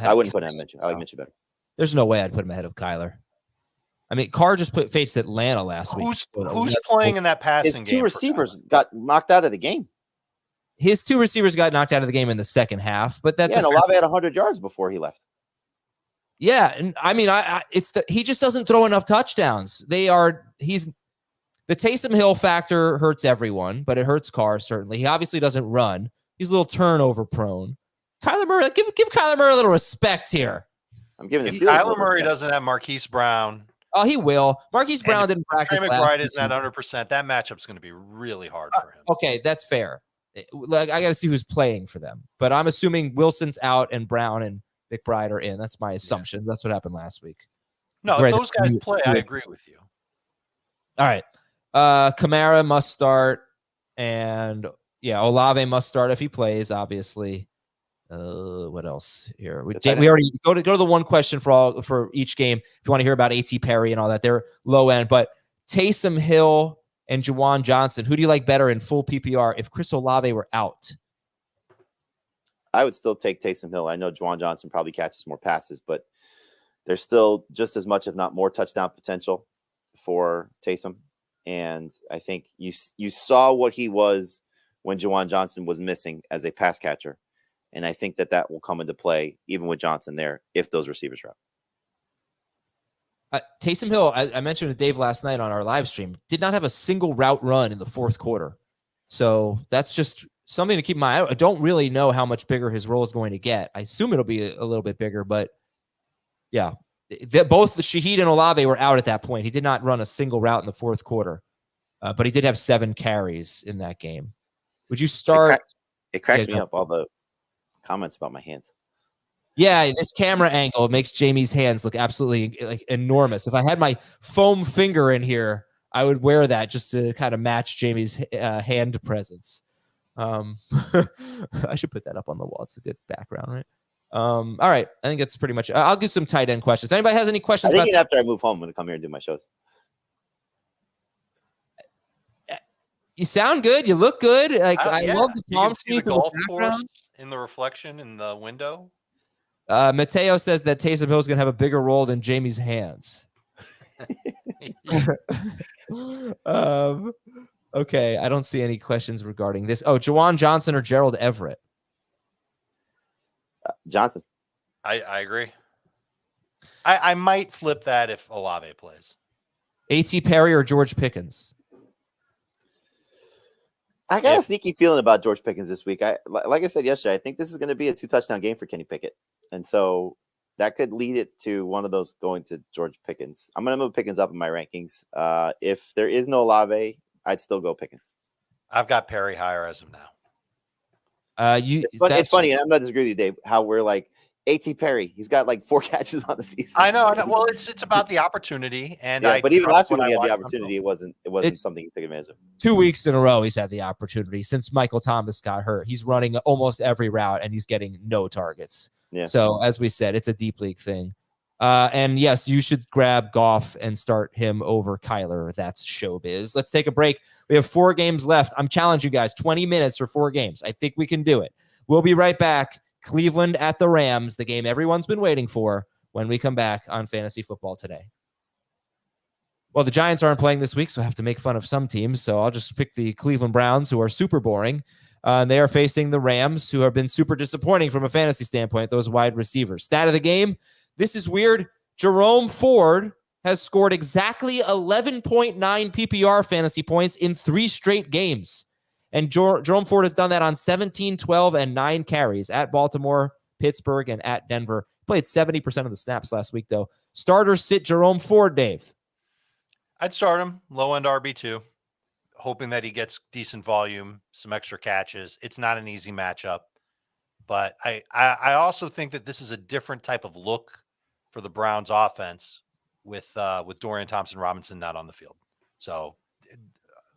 I wouldn't put him Minshew. I like Minshew better. There's no way I'd put him ahead of Kyler. I mean, Carr just faced Atlanta last week. Who's playing in that passing game? His two receivers got knocked out of the game. His two receivers got knocked out of the game in the second half, but that's and Olave had 100 yards before he left. Yeah, and I mean, he just doesn't throw enough touchdowns. The Taysom Hill factor hurts everyone, but it hurts Carr certainly. He obviously doesn't run. He's a little turnover prone. Kyler Murray, give Kyler Murray a little respect here. I'm giving. If Kyler Murray doesn't have Marquise Brown, oh, he will. Marquise Brown didn't practice. Trey McBride isn't at 100%. That matchup's going to be really hard for him. Okay, that's fair. Like I got to see who's playing for them, but I'm assuming Wilson's out and Brown and McBride are in. That's my assumption. Yeah. That's what happened last week. No, if those guys play, I agree with you. All right. Kamara must start, and Olave must start if he plays, obviously. What else here? We already go to the one question for each game. If you want to hear about A.T. Perry and all that, they're low end. But Taysom Hill and Juwan Johnson, who do you like better in full PPR if Chris Olave were out? I would still take Taysom Hill. I know Juwan Johnson probably catches more passes, but there's still just as much, if not more, touchdown potential for Taysom. And I think you saw what he was when Juwan Johnson was missing as a pass catcher. And I think that will come into play even with Johnson there if those receivers are out. Taysom Hill, I mentioned to Dave last night on our live stream, did not have a single route run in the fourth quarter. So that's just something to keep in mind. I don't really know how much bigger his role is going to get. I assume it'll be a little bit bigger, but yeah. Both Shaheed and Olave were out at that point. He did not run a single route in the fourth quarter, but he did have 7 carries in that game. Would you start? It cracks me up, all the comments about my hands. Yeah, this camera angle makes Jamie's hands look absolutely enormous. If I had my foam finger in here, I would wear that just to kind of match Jamie's hand presence. I should put that up on the wall. It's a good background, right? All right. I think that's pretty much it. I'll do some tight end questions. Anybody has any questions? I think after I move home, I'm going to come here and do my shows. You sound good. You look good. I love the palm tree. The golf course in the reflection in the window. Mateo says that Taysom Hill is going to have a bigger role than Jamie's hands. Okay. I don't see any questions regarding this. Oh, Juwan Johnson or Gerald Everett? Johnson. I agree. I might flip that if Olave plays. A.T. Perry or George Pickens? I got a sneaky feeling about George Pickens this week. Like I said yesterday, I think this is going to be a 2-touchdown game for Kenny Pickett. And so that could lead it to one of those going to George Pickens. I'm going to move Pickens up in my rankings. If there is no Olave, I'd still go Pickens. I've got Perry higher as of now. It's funny, and I'm not disagreeing with you, Dave, how we're like, A.T. Perry, he's got like 4 catches on the season. I know. Well, it's about the opportunity, and but even last week when he had the opportunity, it wasn't something he took advantage of. 2 weeks in a row, he's had the opportunity since Michael Thomas got hurt. He's running almost every route, and he's getting no targets. Yeah. So as we said, it's a deep league thing. And yes, you should grab Goff and start him over Kyler. That's showbiz. Let's take a break. We have 4 games left. I'm challenging you guys, 20 minutes for 4 games. I think we can do it. We'll be right back. Cleveland at the Rams, the game everyone's been waiting for, when we come back on Fantasy Football Today. Well, the Giants aren't playing this week, so I have to make fun of some teams. So I'll just pick the Cleveland Browns, who are super boring. They are facing the Rams, who have been super disappointing from a fantasy standpoint, those wide receivers. Stat of the game, this is weird. Jerome Ford has scored exactly 11.9 PPR fantasy points in 3 straight games. And Jerome Ford has done that on 17, 12, and 9 carries at Baltimore, Pittsburgh, and at Denver. Played 70% of the snaps last week, though. Starters sit Jerome Ford, Dave. I'd start him low-end RB2, hoping that he gets decent volume, some extra catches. It's not an easy matchup. But I also think that this is a different type of look for the Browns offense with Dorian Thompson-Robinson not on the field. So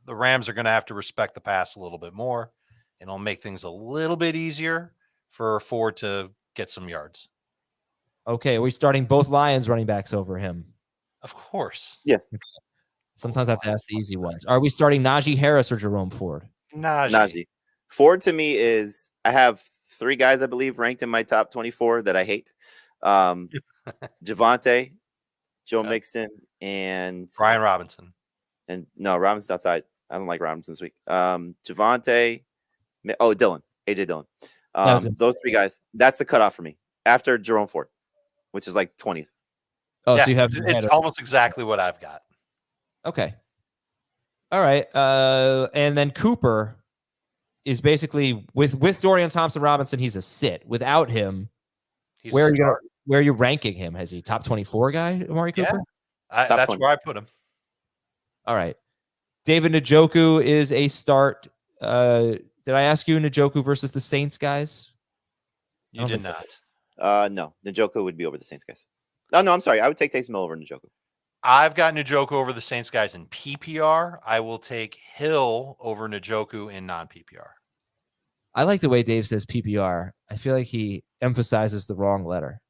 the Rams are going to have to respect the pass a little bit more, and it'll make things a little bit easier for Ford to get some yards. Okay, are we starting both Lions running backs over him? Of course. Yes. Okay. Sometimes I have to ask the easy ones. Are we starting Najee Harris or Jerome Ford? Najee. Ford to me is, I have 3 guys, I believe, ranked in my top 24 that I hate. Javonte, Joe Mixon, and Brian Robinson. And no, Robinson's outside. I don't like Robinson this week. Javonte. Oh, Dylan. AJ Dillon. Those 3 guys. That's the cutoff for me after Jerome Ford, which is like 20th. Oh, yeah, so you have it's almost exactly what I've got. Okay. All right. And then Cooper is basically with Dorian Thompson-Robinson, he's a sit. Without him, where are you ranking him? Has he top 24 guy, Amari Cooper? Yeah, that's 20. where I put him. All right. David Njoku is a start. Did I ask you Njoku versus the Saints guys? You did not. No, Njoku would be over the Saints guys. No, I'm sorry. I would take Taysom Hill over Njoku. I've got Njoku over the Saints guys in PPR. I will take Hill over Njoku in non-PPR. I like the way Dave says PPR. I feel like he emphasizes the wrong letter.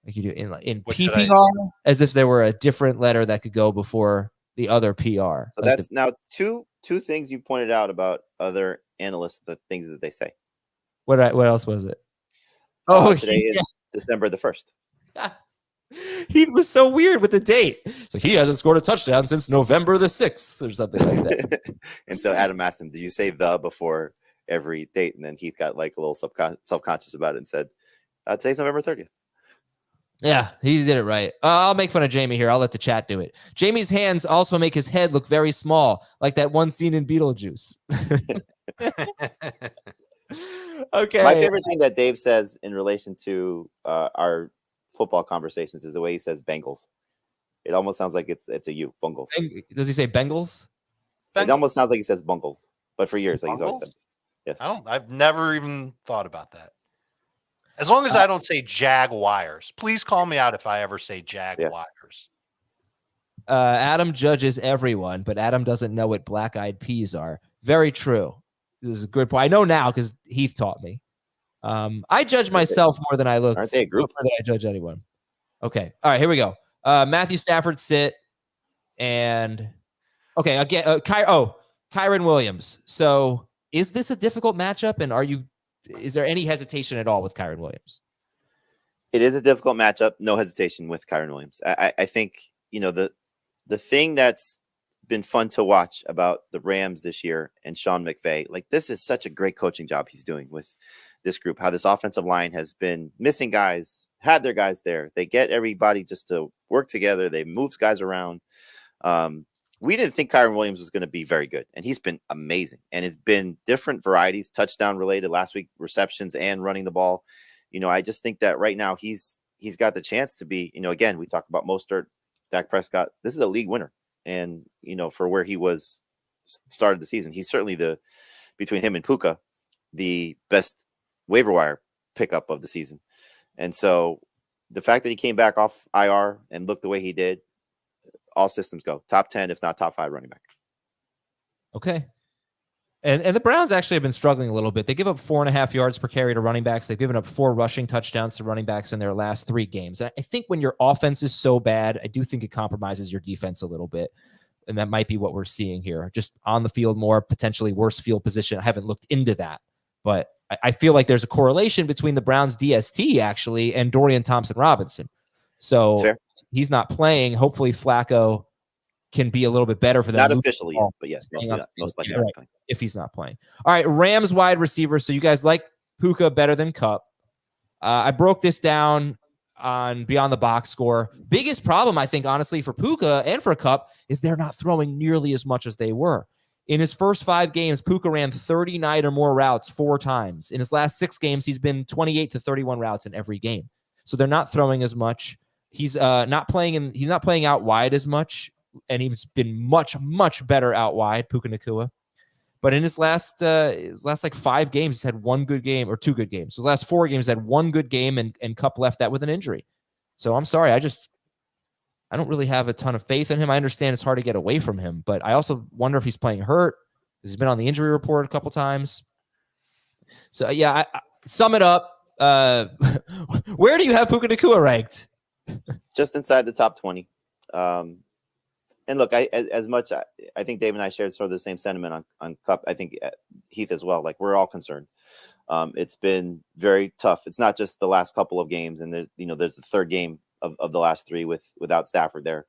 Like you do in PPR, as if there were a different letter that could go before the other PR. So that's now two things you pointed out about other analysts, the things that they say. What else was it? Today is December the 1st. He was so weird with the date. So he hasn't scored a touchdown since November the 6th or something like that. And so Adam asked him, "Did you say the before every date?" And then Heath got like a little self-conscious about it and said, "Today's November 30th." Yeah, he did it right. I'll make fun of Jamie here. I'll let the chat do it. Jamie's hands also make his head look very small, like that one scene in Beetlejuice. Okay. My favorite thing that Dave says in relation to our football conversations is the way he says Bengals. It almost sounds like it's a you, Bungles. Does he say Bengals? It almost sounds like he says Bungles, but for years, like he's always said. Yes. I've never even thought about that. As long as I don't say Jaguars. Please call me out if I ever say Jaguars. Adam judges everyone, but Adam doesn't know what black-eyed peas are. Very true. This is a good point. I know now because Heath taught me. I judge myself more than I look. Aren't they a group? More than I judge anyone. Okay. All right, here we go. Matthew Stafford sit. And okay, again, Kyren Williams. So is this a difficult matchup? And is there any hesitation at all with Kyren Williams? It is a difficult matchup. No hesitation with Kyren Williams. I think, the thing that's been fun to watch about the Rams this year and Sean McVay, like this is such a great coaching job he's doing with this group, how this offensive line has been missing guys, had their guys there. They get everybody just to work together. They move guys around. We didn't think Kyren Williams was going to be very good, and he's been amazing. And it's been different varieties, touchdown related last week, receptions and running the ball. I just think that right now he's got the chance to be, again, we talk about Mostert, Dak Prescott. This is a league winner. And, for where he was started the season, he's certainly between him and Puka, the best waiver wire pickup of the season. And so the fact that he came back off IR and looked the way he did, all systems go. Top 10, if not top 5 running back. Okay. And the Browns actually have been struggling a little bit. They give up 4.5 yards per carry to running backs. They've given up 4 rushing touchdowns to running backs in their last 3 games. And I think when your offense is so bad, I do think it compromises your defense a little bit. And that might be what we're seeing here. Just on the field more, potentially worse field position. I haven't looked into that. But I feel like there's a correlation between the Browns DST actually and Dorian Thompson-Robinson. So he's not playing. Hopefully Flacco can be a little bit better for them. Not officially yet, but yes, most likely not playing. If he's not playing. All right, Rams wide receiver. So you guys like Puka better than Kupp. I broke this down on Beyond the Box Score. Biggest problem, I think, honestly, for Puka and for Kupp is they're not throwing nearly as much as they were. In his first 5 games, Puka ran 39 or more routes 4 times. In his last 6 games, he's been 28 to 31 routes in every game. So they're not throwing as much. He's not playing out wide as much, and he's been much, much better out wide, Puka Nacua. But in his last like 5 games, he's had 1 good game or 2 good games. So his last 4 games had 1 good game, and Kupp left that with an injury. So I'm sorry, I just I don't really have a ton of faith in him. I understand it's hard to get away from him, but I also wonder if he's playing hurt. He's been on the injury report a couple times. So yeah, I sum it up. Where do you have Puka Nacua ranked? Just inside the top 20. And look, as much I think Dave and I shared sort of the same sentiment on Kupp. I think Heath as well. Like, we're all concerned. It's been very tough. It's not just the last couple of games, and there's the third game of the last three without Stafford there.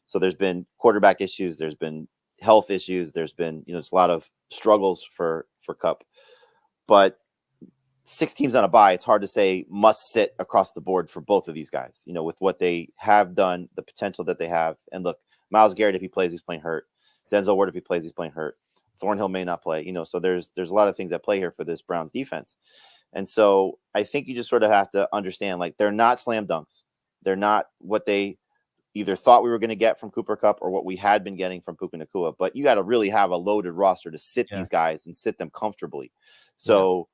So there's been quarterback issues. There's been health issues. There's been it's a lot of struggles for Kupp. But 6 teams on a bye, it's hard to say must sit across the board for both of these guys. With what they have done, the potential that they have, and look, Myles Garrett, if he plays, he's playing hurt. Denzel Ward, if he plays, he's playing hurt. Thornhill may not play. So there's a lot of things at play here for this Browns defense. And so I think you just sort of have to understand, like, they're not slam dunks. They're not what they either thought we were going to get from Cooper Kupp or what we had been getting from Puka Nacua. But you got to really have a loaded roster to sit these guys and sit them comfortably. So,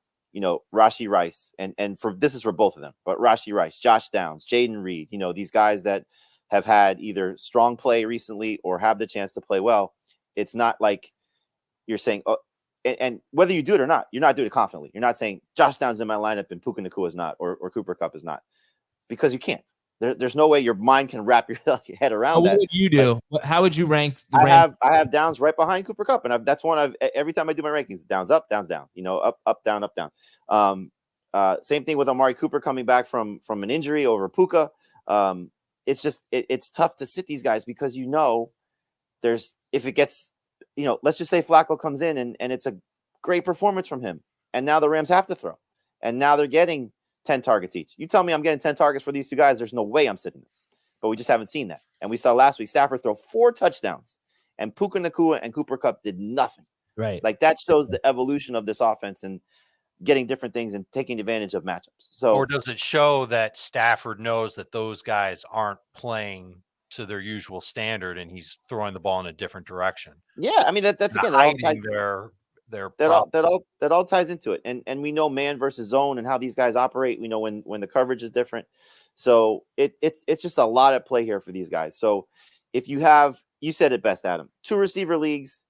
Rashee Rice, and this is for both of them, but Rashee Rice, Josh Downs, Jaden Reed, these guys that have had either strong play recently or have the chance to play well. It's not like you're saying, oh, and whether you do it or not, you're not doing it confidently. You're not saying Josh Downs in my lineup and Puka Nacua is not, or Cooper Kupp is not, because you can't. There's no way your mind can wrap your head around that. What would you do? How would you rank? I have Downs right behind Cooper Kupp, and that's one every time I do my rankings, Downs up, Downs down. Up down, up down. Same thing with Amari Cooper coming back from an injury over Puka. It's just it's tough to sit these guys because there's if it gets let's just say Flacco comes in and it's a great performance from him, and now the Rams have to throw, and now they're getting 10 targets each. You tell me I'm getting 10 targets for these two guys, there's no way I'm sitting them. But we just haven't seen that. And we saw last week Stafford throw 4 touchdowns, and Puka Nacua and Cooper Kupp did nothing. Right. Like, that shows the evolution of this offense and getting different things and taking advantage of matchups. So, or does it show that Stafford knows that those guys aren't playing to their usual standard and he's throwing the ball in a different direction? Yeah, I mean that's again that all ties into it, and we know man versus zone and how these guys operate. We know when the coverage is different, so it's just a lot at play here for these guys. So if you said it best, Adam, 2 receiver leagues,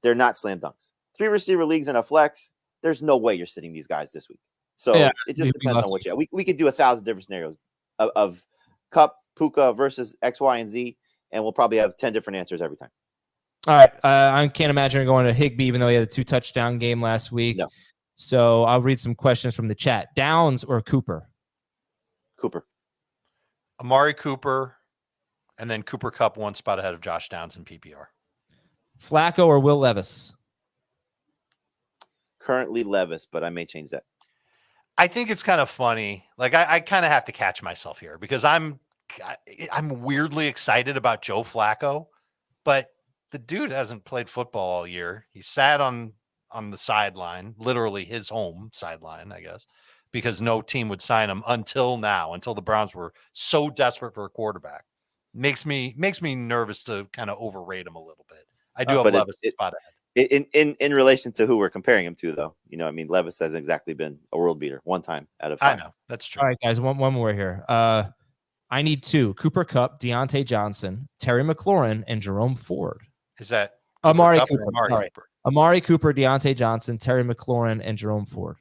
they're not slam dunks. 3 receiver leagues and a flex, there's no way you're sitting these guys this week. So it just depends on what you have. We could do 1,000 different scenarios of Kupp, Puka versus X, Y, and Z, and we'll probably have 10 different answers every time. All right. I can't imagine going to Higbee, even though he had a 2-touchdown game last week. No. So I'll read some questions from the chat. Downs or Cooper? Cooper. Amari Cooper, and then Cooper Kupp 1 spot ahead of Josh Downs in PPR. Flacco or Will Levis? Currently Levis, but I may change that. I think it's kind of funny. Like, I kind of have to catch myself here because I'm weirdly excited about Joe Flacco, but the dude hasn't played football all year. He sat on the sideline, literally his home sideline, I guess, because no team would sign him until the Browns were so desperate for a quarterback. Makes me nervous to kind of overrate him a little bit. I do have Levis spot ahead. In relation to who we're comparing him to, though, Levis hasn't exactly been a world beater one time out of 5. I know, that's true. All right, guys, one more here. I need 2: Cooper Kupp, Deontay Johnson, Terry McLaurin, and Jerome Ford. Is that Amari Cooper? Cooper. Amari Cooper, Deontay Johnson, Terry McLaurin, and Jerome Ford.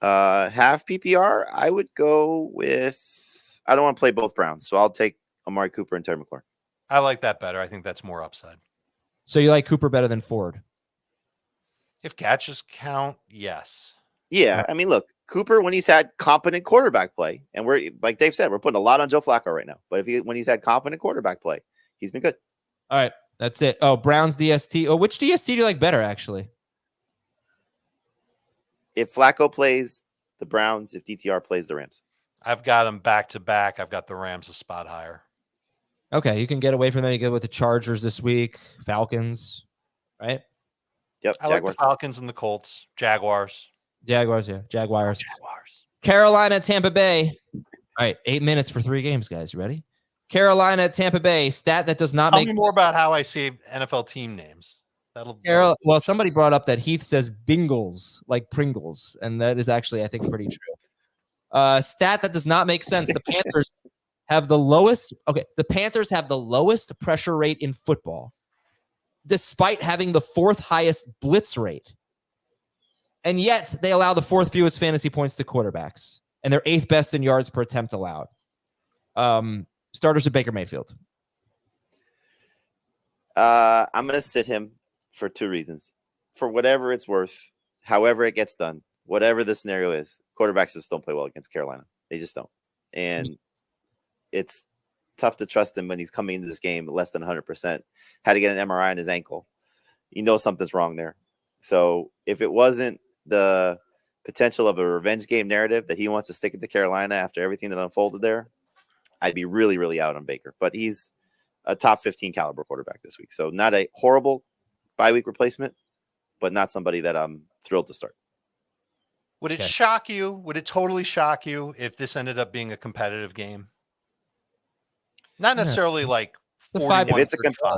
Half PPR, I would go with. I don't want to play both Browns, so I'll take Amari Cooper and Terry McLaurin. I like that better. I think that's more upside. So you like Cooper better than Ford? If catches count, yes. Yeah, I mean, look, Cooper, when he's had competent quarterback play, and we're like Dave said, we're putting a lot on Joe Flacco right now. But when he's had competent quarterback play, he's been good. All right, that's it. Oh, Browns DST. Oh, which DST do you like better, actually? If Flacco plays the Browns, if DTR plays the Rams. I've got them back to back. I've got the Rams a spot higher. Okay, you can get away from them. You go with the Chargers this week, Falcons, right? Yep. I like the Falcons and the Colts, Jaguars. Jaguars. Carolina, Tampa Bay. All right, 8 minutes for 3 games, guys. You ready? Carolina, Tampa Bay. Stat that does not Tell me more about how I say NFL team names. Well, somebody brought up that Heath says Bingles, like Pringles, and that is actually, I think, pretty true. Stat that does not make sense. The Panthers have the lowest. Okay, the Panthers have the lowest pressure rate in football, despite having the 4th highest blitz rate. And yet they allow the 4th fewest fantasy points to quarterbacks, and they're 8th best in yards per attempt allowed. Starters are Baker Mayfield. I'm going to sit him for 2 reasons. For whatever it's worth, however it gets done, whatever the scenario is, quarterbacks just don't play well against Carolina. They just don't. And it's tough to trust him when he's coming into this game less than 100%. Had to get an MRI on his ankle. You know something's wrong there. So if it wasn't the potential of a revenge game narrative that he wants to stick it to Carolina after everything that unfolded there, I'd be really, really out on Baker. But he's a top 15 caliber quarterback this week. So not a horrible bye week replacement, but not somebody that I'm thrilled to start. Would it shock you? Would it totally shock you if this ended up being a competitive game? Not necessarily like 41-35.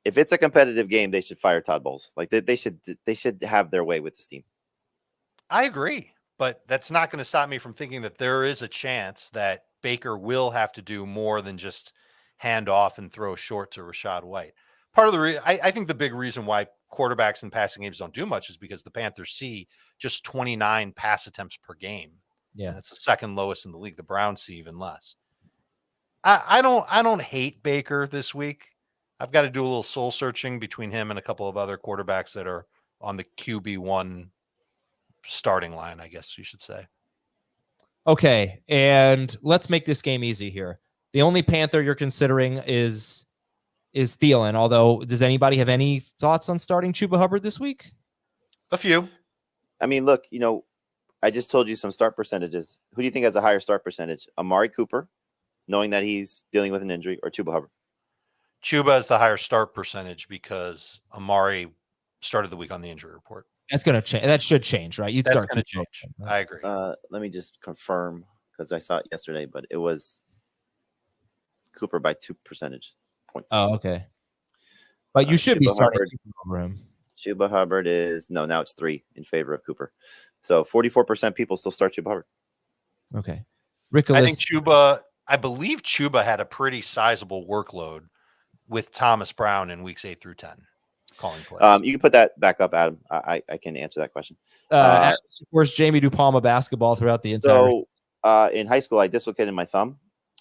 If it's a competitive game, they should fire Todd Bowles. Like they should have their way with this team. I agree, but that's not going to stop me from thinking that there is a chance that Baker will have to do more than just hand off and throw short to Rachaad White. Part of the I think the big reason why quarterbacks in passing games don't do much is because the Panthers see just 29 pass attempts per game. Yeah, that's the 2nd lowest in the league. The Browns see even less. I don't hate Baker this week. I've got to do a little soul searching between him and a couple of other quarterbacks that are on the QB1 starting line, I guess you should say. Okay, and let's make this game easy here. The only Panther you're considering is Thielen, although does anybody have any thoughts on starting Chuba Hubbard this week? A few. I mean, look, I just told you some start percentages. Who do you think has a higher start percentage? Amari Cooper, knowing that he's dealing with an injury, or Chuba Hubbard? Chuba has the higher start percentage because Amari started the week on the injury report. That's going to change. That should change, right? That's going to change. I agree. Let me just confirm because I saw it yesterday, but it was Cooper by 2 percentage points. Oh, okay. But you should be starting over him. Chuba Hubbard is now it's 3 in favor of Cooper. So 44% people still start Chuba Hubbard. Okay. I believe Chuba had a pretty sizable workload with Thomas Brown in weeks 8 through 10. Calling plays. You can put that back up, Adam. I can answer that question. Where's Jamie DuPalma basketball throughout the entire? So in high school, I dislocated my thumb,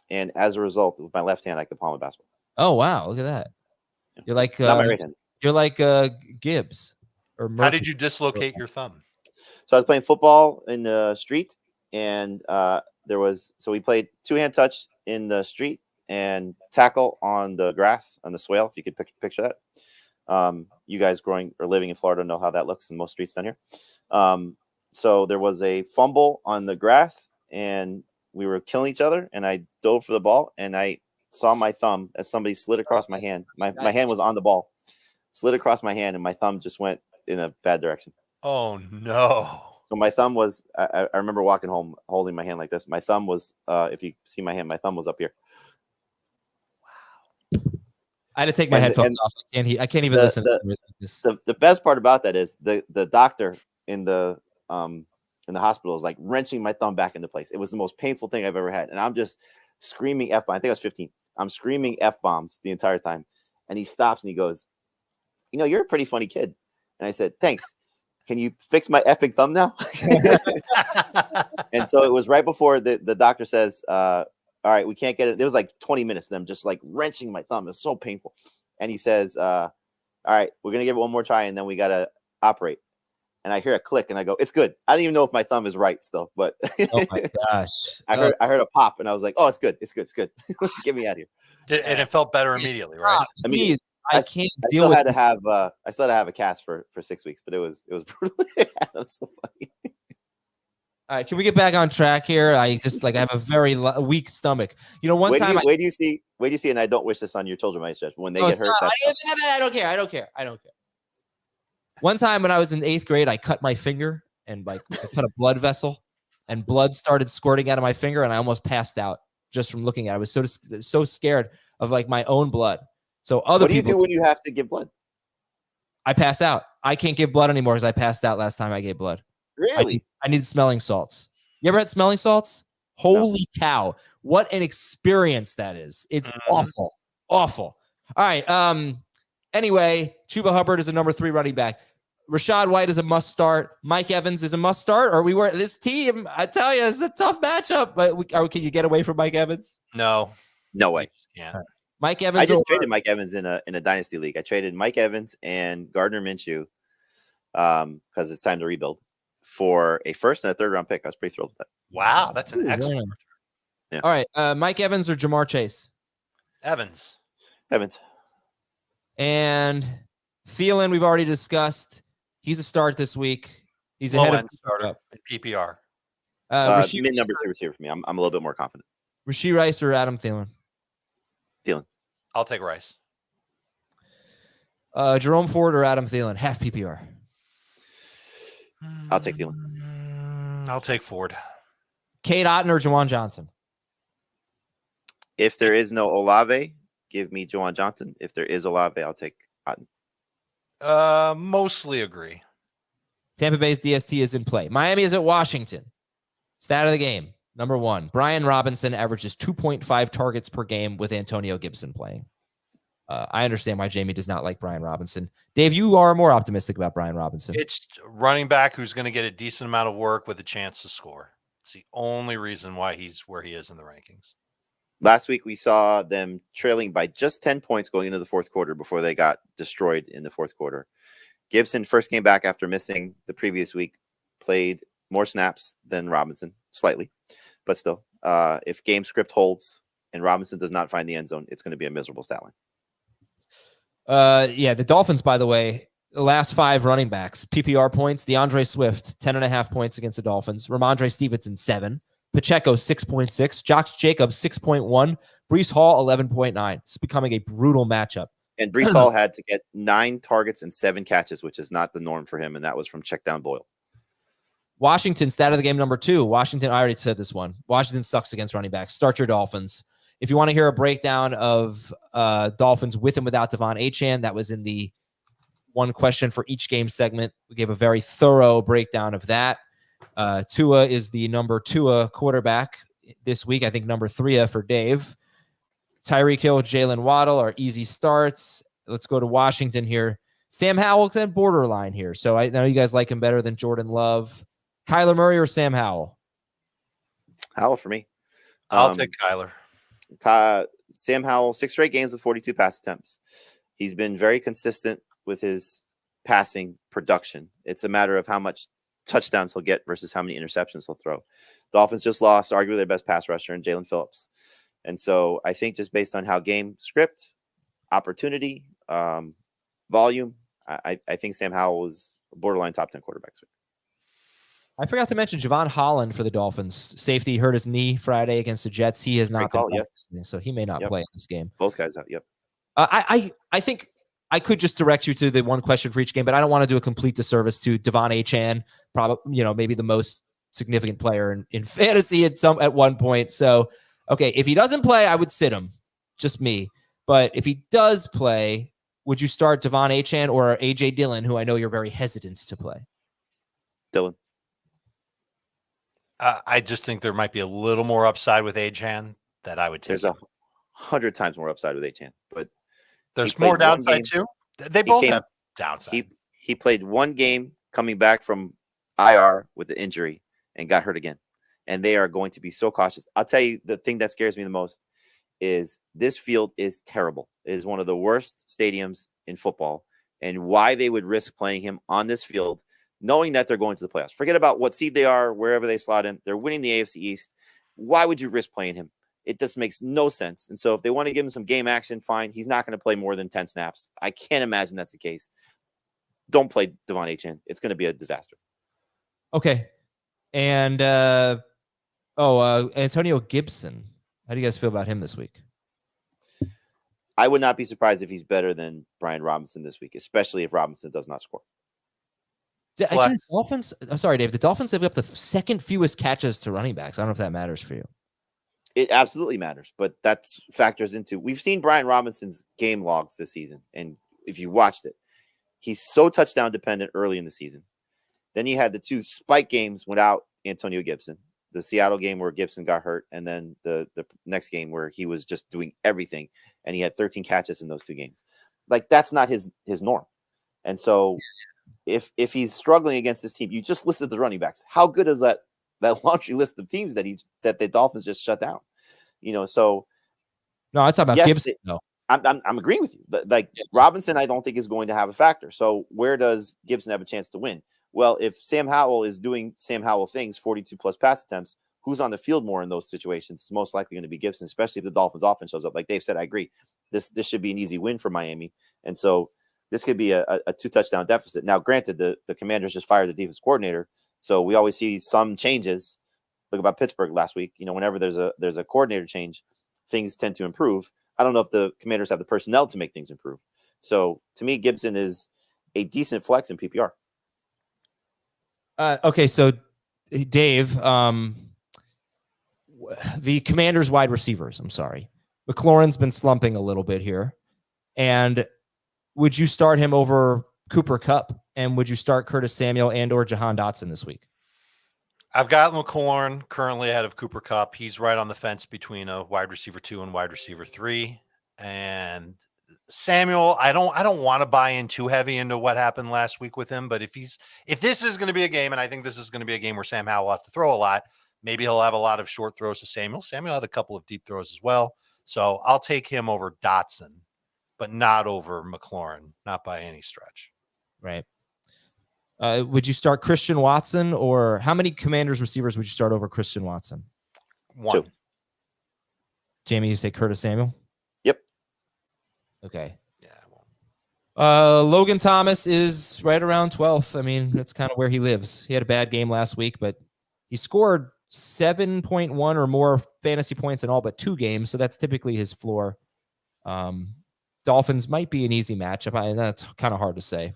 and as a result, with my left hand, I could palm a basketball. Oh wow! Look at that. You're like not my right hand. You're like Gibbs or Murphy. How did you dislocate your thumb? So I was playing football in the street, and we played 2-hand touch in the street and tackle on the grass on the swale. If you could picture that. You guys growing or living in Florida know how that looks in most streets down here. So there was a fumble on the grass, and we were killing each other, and I dove for the ball, and I saw my thumb as somebody slid across my hand. My hand was on the ball, slid across my hand, and my thumb just went in a bad direction. Oh, no. So my thumb was, I remember walking home holding my hand like this. My thumb was, if you see my hand, my thumb was up here. Wow. I had to take my headphones off. I can't even listen to this. The best part about that is the doctor in the hospital is like wrenching my thumb back into place. It was the most painful thing I've ever had. And I'm just screaming F-bombs. I think I was 15. I'm screaming F-bombs the entire time. And he stops and he goes, you're a pretty funny kid. And I said, thanks. Can you fix my effing thumb now? And so it was right before the doctor says, all right, we can't get it. There was like 20 minutes of them just like wrenching my thumb. It's so painful. And he says, all right, we're going to give it one more try, and then we got to operate. And I hear a click, and I go, it's good. I don't even know if my thumb is right still, but oh my gosh. I heard a pop, and I was like, oh, it's good. It's good. It's good. Get me out of here. And it felt better immediately, right? I mean, I can't deal with it. I still had to have a cast for 6 weeks, but it was brutal. It was so funny. All right, can we get back on track here? I have a very weak stomach. Wait do you see, and I don't wish this on your children, my stretch. When they get hurt, I don't care. One time when I was in 8th grade, I cut my finger and I cut a blood vessel, and blood started squirting out of my finger, and I almost passed out just from looking at it. I was so scared of like my own blood. So what do you do when you have to give blood? I pass out. I can't give blood anymore because I passed out last time I gave blood. Really? I need smelling salts. You ever had smelling salts? Holy cow. What an experience that is. It's awful. Awful. All right. Anyway, Chuba Hubbard is a number 3 running back. Rashad White is a must start. Mike Evans is a must start. Or we were this team, I tell you, it's a tough matchup. But can you get away from Mike Evans? No way. Yeah. Mike Evans. I just traded Mike Evans in a dynasty league. I traded Mike Evans and Gardner Minshew because it's time to rebuild for a first and a third round pick. I was pretty thrilled with that. Wow, that's an excellent. Yeah. All right, Mike Evans or Jamar Chase? Evans. And Thielen, we've already discussed. He's a start this week. He's ahead of starter in PPR. Mid number 2 receiver for me. I'm a little bit more confident. Rashee Rice or Adam Thielen? Thielen. I'll take Rice. Jerome Ford or Adam Thielen? Half PPR. I'll take Thielen. I'll take Ford. Cade Otton or Juwan Johnson? If there is no Olave, give me Juwan Johnson. If there is Olave, I'll take Otton. Mostly agree. Tampa Bay's DST is in play. Miami is at Washington. Stat of the game. Number 1, Brian Robinson averages 2.5 targets per game with Antonio Gibson playing. I understand why Jamie does not like Brian Robinson. Dave, you are more optimistic about Brian Robinson. It's running back who's going to get a decent amount of work with a chance to score. It's the only reason why he's where he is in the rankings. Last week, we saw them trailing by just 10 points going into the fourth quarter before they got destroyed in the fourth quarter. Gibson first came back after missing the previous week, played more snaps than Robinson, slightly, but still. If game script holds and Robinson does not find the end zone, it's going to be a miserable stat line. The Dolphins, by the way, the last 5 running backs, PPR points, DeAndre Swift, 10.5 points against the Dolphins. Ramondre Stevenson, 7. Pacheco, 6.6. Josh Jacobs, 6.1. Breece Hall, 11.9. It's becoming a brutal matchup. And Breece Hall had to get 9 targets and 7 catches, which is not the norm for him, and that was from check down Boyle. Washington, stat of the game number 2. Washington, I already said this one. Washington sucks against running backs. Start your Dolphins. If you want to hear a breakdown of Dolphins with and without Devon Achane, that was in the one question for each game segment. We gave a very thorough breakdown of that. Tua is the number 2 quarterback this week. I think number 3 for Dave. Tyreek Hill, Jalen Waddle are easy starts. Let's go to Washington here. Sam Howell's at borderline here. So I know you guys like him better than Jordan Love. Kyler Murray or Sam Howell? Howell for me. I'll take Kyler. Sam Howell, 6 straight games with 42 pass attempts. He's been very consistent with his passing production. It's a matter of how much touchdowns he'll get versus how many interceptions he'll throw. Dolphins just lost arguably their best pass rusher in Jalen Phillips. And so I think just based on how game script, opportunity, volume, I think Sam Howell was a borderline top 10 quarterback. I forgot to mention Javon Holland for the Dolphins. Safety hurt his knee Friday against the Jets. He has not been practicing, so he may not play in this game. Both guys out. Yep. I think I could just direct you to the one question for each game, but I don't want to do a complete disservice to Devon Achane, probably maybe the most significant player in fantasy at one point. So, okay, if he doesn't play, I would sit him, just me. But if he does play, would you start Devon Achane or AJ Dillon, who I know you're very hesitant to play? Dillon. I just think there might be a little more upside with Achane that I would take. There's 100 times more upside with Achane, but there's more downside too. They both have downside. He played one game coming back from IR with the injury and got hurt again. And they are going to be so cautious. I'll tell you, the thing that scares me the most is this field is terrible. It is one of the worst stadiums in football. And why they would risk playing him on this field, knowing that they're going to the playoffs. Forget about what seed they are, wherever they slot in. They're winning the AFC East. Why would you risk playing him? It just makes no sense. And so if they want to give him some game action, fine. He's not going to play more than 10 snaps. I can't imagine that's the case. Don't play Devon Achane. It's going to be a disaster. Okay. And Antonio Gibson. How do you guys feel about him this week? I would not be surprised if he's better than Brian Robinson this week, especially if Robinson does not score. Actually, Dolphins. I'm sorry, Dave. The Dolphins have got the second fewest catches to running backs. I don't know if that matters for you. It absolutely matters, but that factors into. We've seen Brian Robinson's game logs this season, and if you watched it, he's so touchdown dependent early in the season. Then you had the 2 spike games without Antonio Gibson. the Seattle game where Gibson got hurt, and then the next game where he was just doing everything, and he had 13 catches in those 2 games. Like, that's not his norm. And so if he's struggling against this team, you just listed the running backs. How good is that laundry list of teams that the Dolphins just shut down? So No, I talk about yes, Gibson. No, I'm agreeing with you. But Robinson, I don't think is going to have a factor. So where does Gibson have a chance to win? Well, if Sam Howell is doing Sam Howell things, 42 plus pass attempts, who's on the field more in those situations? It's most likely going to be Gibson, especially if the Dolphins offense shows up. Like Dave said, I agree. This should be an easy win for Miami. And so this could be a 2-touchdown deficit. Now, granted, the Commanders just fired the defense coordinator, so we always see some changes. Look about Pittsburgh last week. Whenever there's a coordinator change, things tend to improve. I don't know if the Commanders have the personnel to make things improve. So to me, Gibson is a decent flex in PPR. Okay, so Dave, the Commanders wide receivers, I'm sorry. McLaurin's been slumping a little bit here. And would you start him over Cooper Kupp? And would you start Curtis Samuel and or Jahan Dotson this week? I've got McLaurin currently ahead of Cooper Kupp. He's right on the fence between a wide receiver 2 and wide receiver 3. And Samuel, I don't want to buy in too heavy into what happened last week with him. But if this is going to be a game, and I think this is going to be a game where Sam Howell will have to throw a lot, maybe he'll have a lot of short throws to Samuel. Samuel had a couple of deep throws as well. So I'll take him over Dotson, but not over McLaurin, not by any stretch. Right. Would you start Christian Watson, or how many Commanders receivers would you start over Christian Watson? 1. 2. Jamie, you say Curtis Samuel? Yep. Okay. Yeah. I won't. Logan Thomas is right around 12th. I mean, that's kind of where he lives. He had a bad game last week, but he scored 7.1 or more fantasy points in all but 2 games. So that's typically his floor. Dolphins might be an easy matchup. That's kind of hard to say.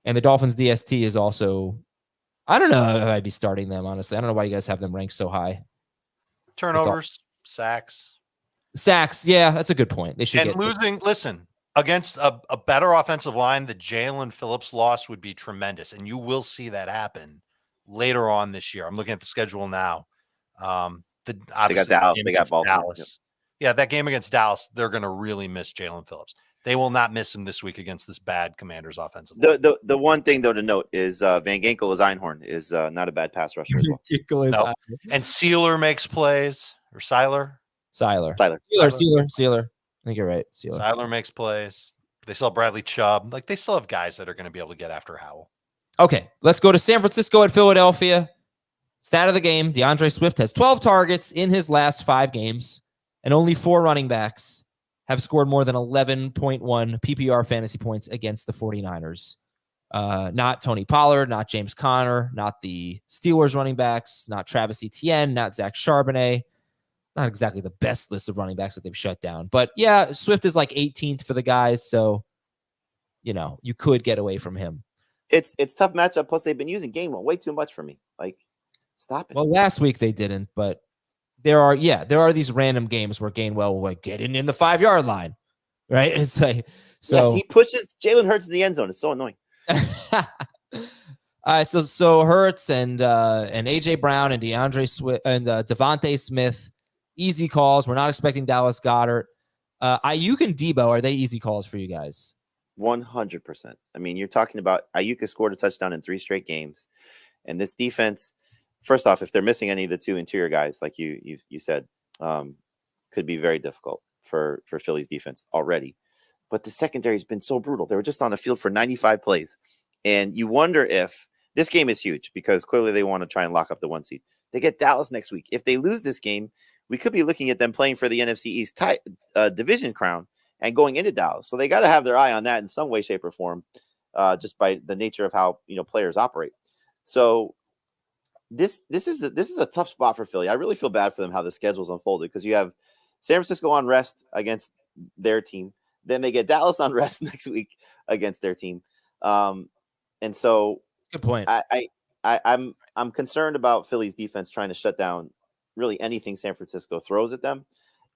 And the Dolphins DST is also, I don't know if I'd be starting them, honestly. I don't know why you guys have them ranked so high. Turnovers, sacks. Sacks, yeah, that's a good point. They should listen, against a better offensive line, the Jalen Phillips loss would be tremendous. And you will see that happen later on this year. I'm looking at the schedule now. They got Dallas. They got Baltimore. Dallas. Yeah, that game against Dallas, they're going to really miss Jalen Phillips. They will not miss him this week against this bad Commanders offensive line. The one thing, though, to note is Van Ginkel as Einhorn is not a bad pass rusher as well. Nope. And Sealer makes plays. Or Seiler. Sealer. I think you're right. Seiler makes plays. They still have Bradley Chubb. Like, they still have guys that are going to be able to get after Howell. Okay, let's go to San Francisco at Philadelphia. Stat of the game, DeAndre Swift has 12 targets in his last 5 games, and only 4 running backs have scored more than 11.1 PPR fantasy points against the 49ers. Not Tony Pollard, not James Conner, not the Steelers running backs, not Travis Etienne, not Zach Charbonnet. Not exactly the best list of running backs that they've shut down. But yeah, Swift is like 18th for the guys, so you could get away from him. It's tough matchup. Plus, they've been using Gainwell way too much for me. Like, stop it. Well, last week they didn't, but there are these random games where Gainwell will get in the 5-yard line, right? It's like yes, he pushes Jalen Hurts in the end zone. It's so annoying. So Hurts and AJ Brown and DeAndre Swift and Devontae Smith, easy calls. We're not expecting Dallas Goedert. Ayuk and Debo, are they easy calls for you guys? 100%. I mean, you're talking about Ayuk has scored a touchdown in 3 straight games, and this defense. First off, if they're missing any of the 2 interior guys, like you said, could be very difficult for Philly's defense already. But the secondary has been so brutal. They were just on the field for 95 plays. And you wonder if this game is huge because clearly they want to try and lock up the 1 seed. They get Dallas next week. If they lose this game, we could be looking at them playing for the NFC East division crown and going into Dallas. So they got to have their eye on that in some way, shape, or form, just by the nature of how players operate. So this is a tough spot for Philly. I really feel bad for them how the schedule's unfolded because you have San Francisco on rest against their team. Then they get Dallas on rest next week against their team. And so good point. I'm concerned about Philly's defense trying to shut down really anything San Francisco throws at them.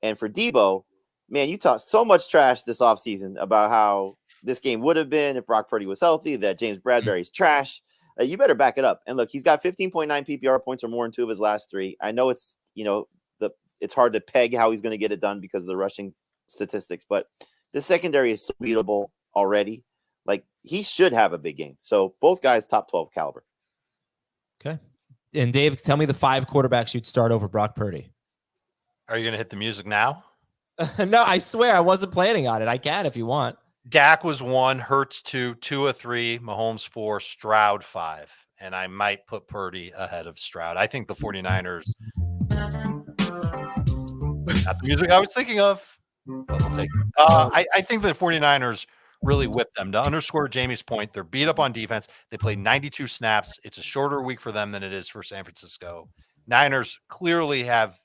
And for Debo, man, you talked so much trash this offseason about how this game would have been if Brock Purdy was healthy, that James Bradbury's trash. You better back it up. And look, he's got 15.9 PPR points or more in 2 of his last 3. I know it's, it's hard to peg how he's going to get it done because of the rushing statistics, but the secondary is so beatable already. Like, he should have a big game. So both guys top 12 caliber. Okay. And Dave, tell me the 5 quarterbacks you'd start over Brock Purdy. Are you going to hit the music now? No, I swear I wasn't planning on it. I can if you want. Dak was 1, Hurts 2, Tua 3, Mahomes 4, Stroud 5. And I might put Purdy ahead of Stroud. I think the 49ers. Not the music I was thinking of. But we'll take it. I think the 49ers really whipped them. To underscore Jamie's point, they're beat up on defense. They played 92 snaps. It's a shorter week for them than it is for San Francisco. Niners clearly have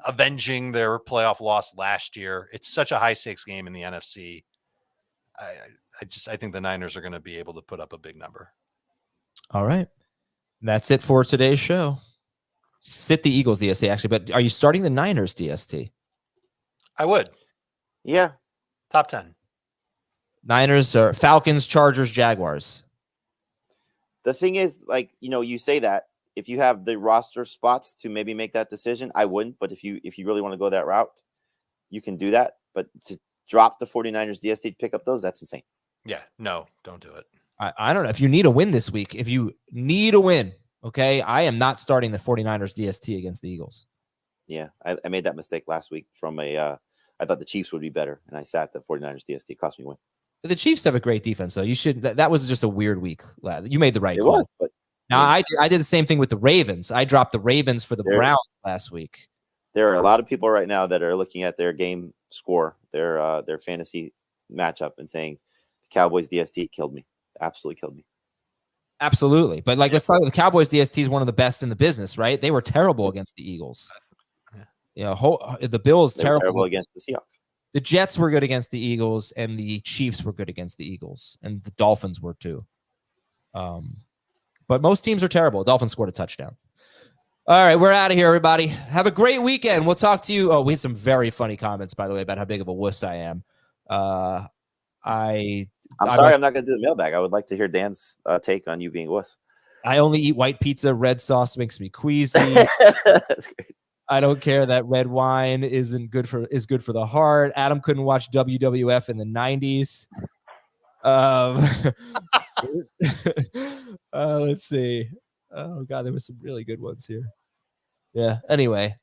avenging their playoff loss last year. It's such a high stakes game in the NFC. I think the Niners are going to be able to put up a big number. All right. That's it for today's show. Sit the Eagles DST, actually, but are you starting the Niners DST? I would. Yeah. Top 10. Niners or Falcons, Chargers, Jaguars. The thing is, you say that if you have the roster spots to maybe make that decision, I wouldn't. But if you really want to go that route, you can do that. But to drop the 49ers DST to pick up those, that's insane. Yeah, no, don't do it. I don't know. If you need a win this week, if you need a win, okay, I am not starting the 49ers DST against the Eagles. Yeah, I made that mistake last week from I thought the Chiefs would be better, and I sat the 49ers DST. It cost me a win. The Chiefs have a great defense, though. You should. That was just a weird week. You made the right call. It was, but now I did the same thing with the Ravens. I dropped the Ravens for the Browns last week. There are a lot of people right now that are looking at their game score, their fantasy matchup, and saying the Cowboys DST killed me. Absolutely killed me. Absolutely. But let's talk about the Cowboys DST is one of the best in the business, right? They were terrible against the Eagles. The Bills terrible against the Seahawks. The Jets were good against the Eagles, and the Chiefs were good against the Eagles, and the Dolphins were too. But most teams are terrible. Dolphins scored a touchdown. All right, we're out of here, everybody. Have a great weekend. We'll talk to you. Oh, we had some very funny comments, by the way, about how big of a wuss I am. I'm sorry, I'm not going to do the mailbag. I would like to hear Dan's take on you being a wuss. I only eat white pizza. Red sauce makes me queasy. That's great. I don't care that red wine is good for the heart. Adam couldn't watch WWF in the 90s. Let's see. Oh God, there were some really good ones here. Yeah. Anyway,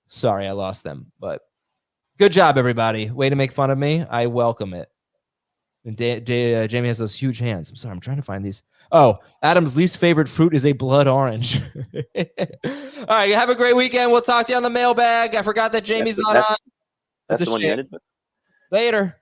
sorry I lost them, but good job, everybody. Way to make fun of me. I welcome it. And Jamie has those huge hands. I'm sorry. I'm trying to find these. Oh, Adam's least favorite fruit is a blood orange. All right. Have a great weekend. We'll talk to you on the mailbag. I forgot that Jamie's not on. That's the one you ended with. Later.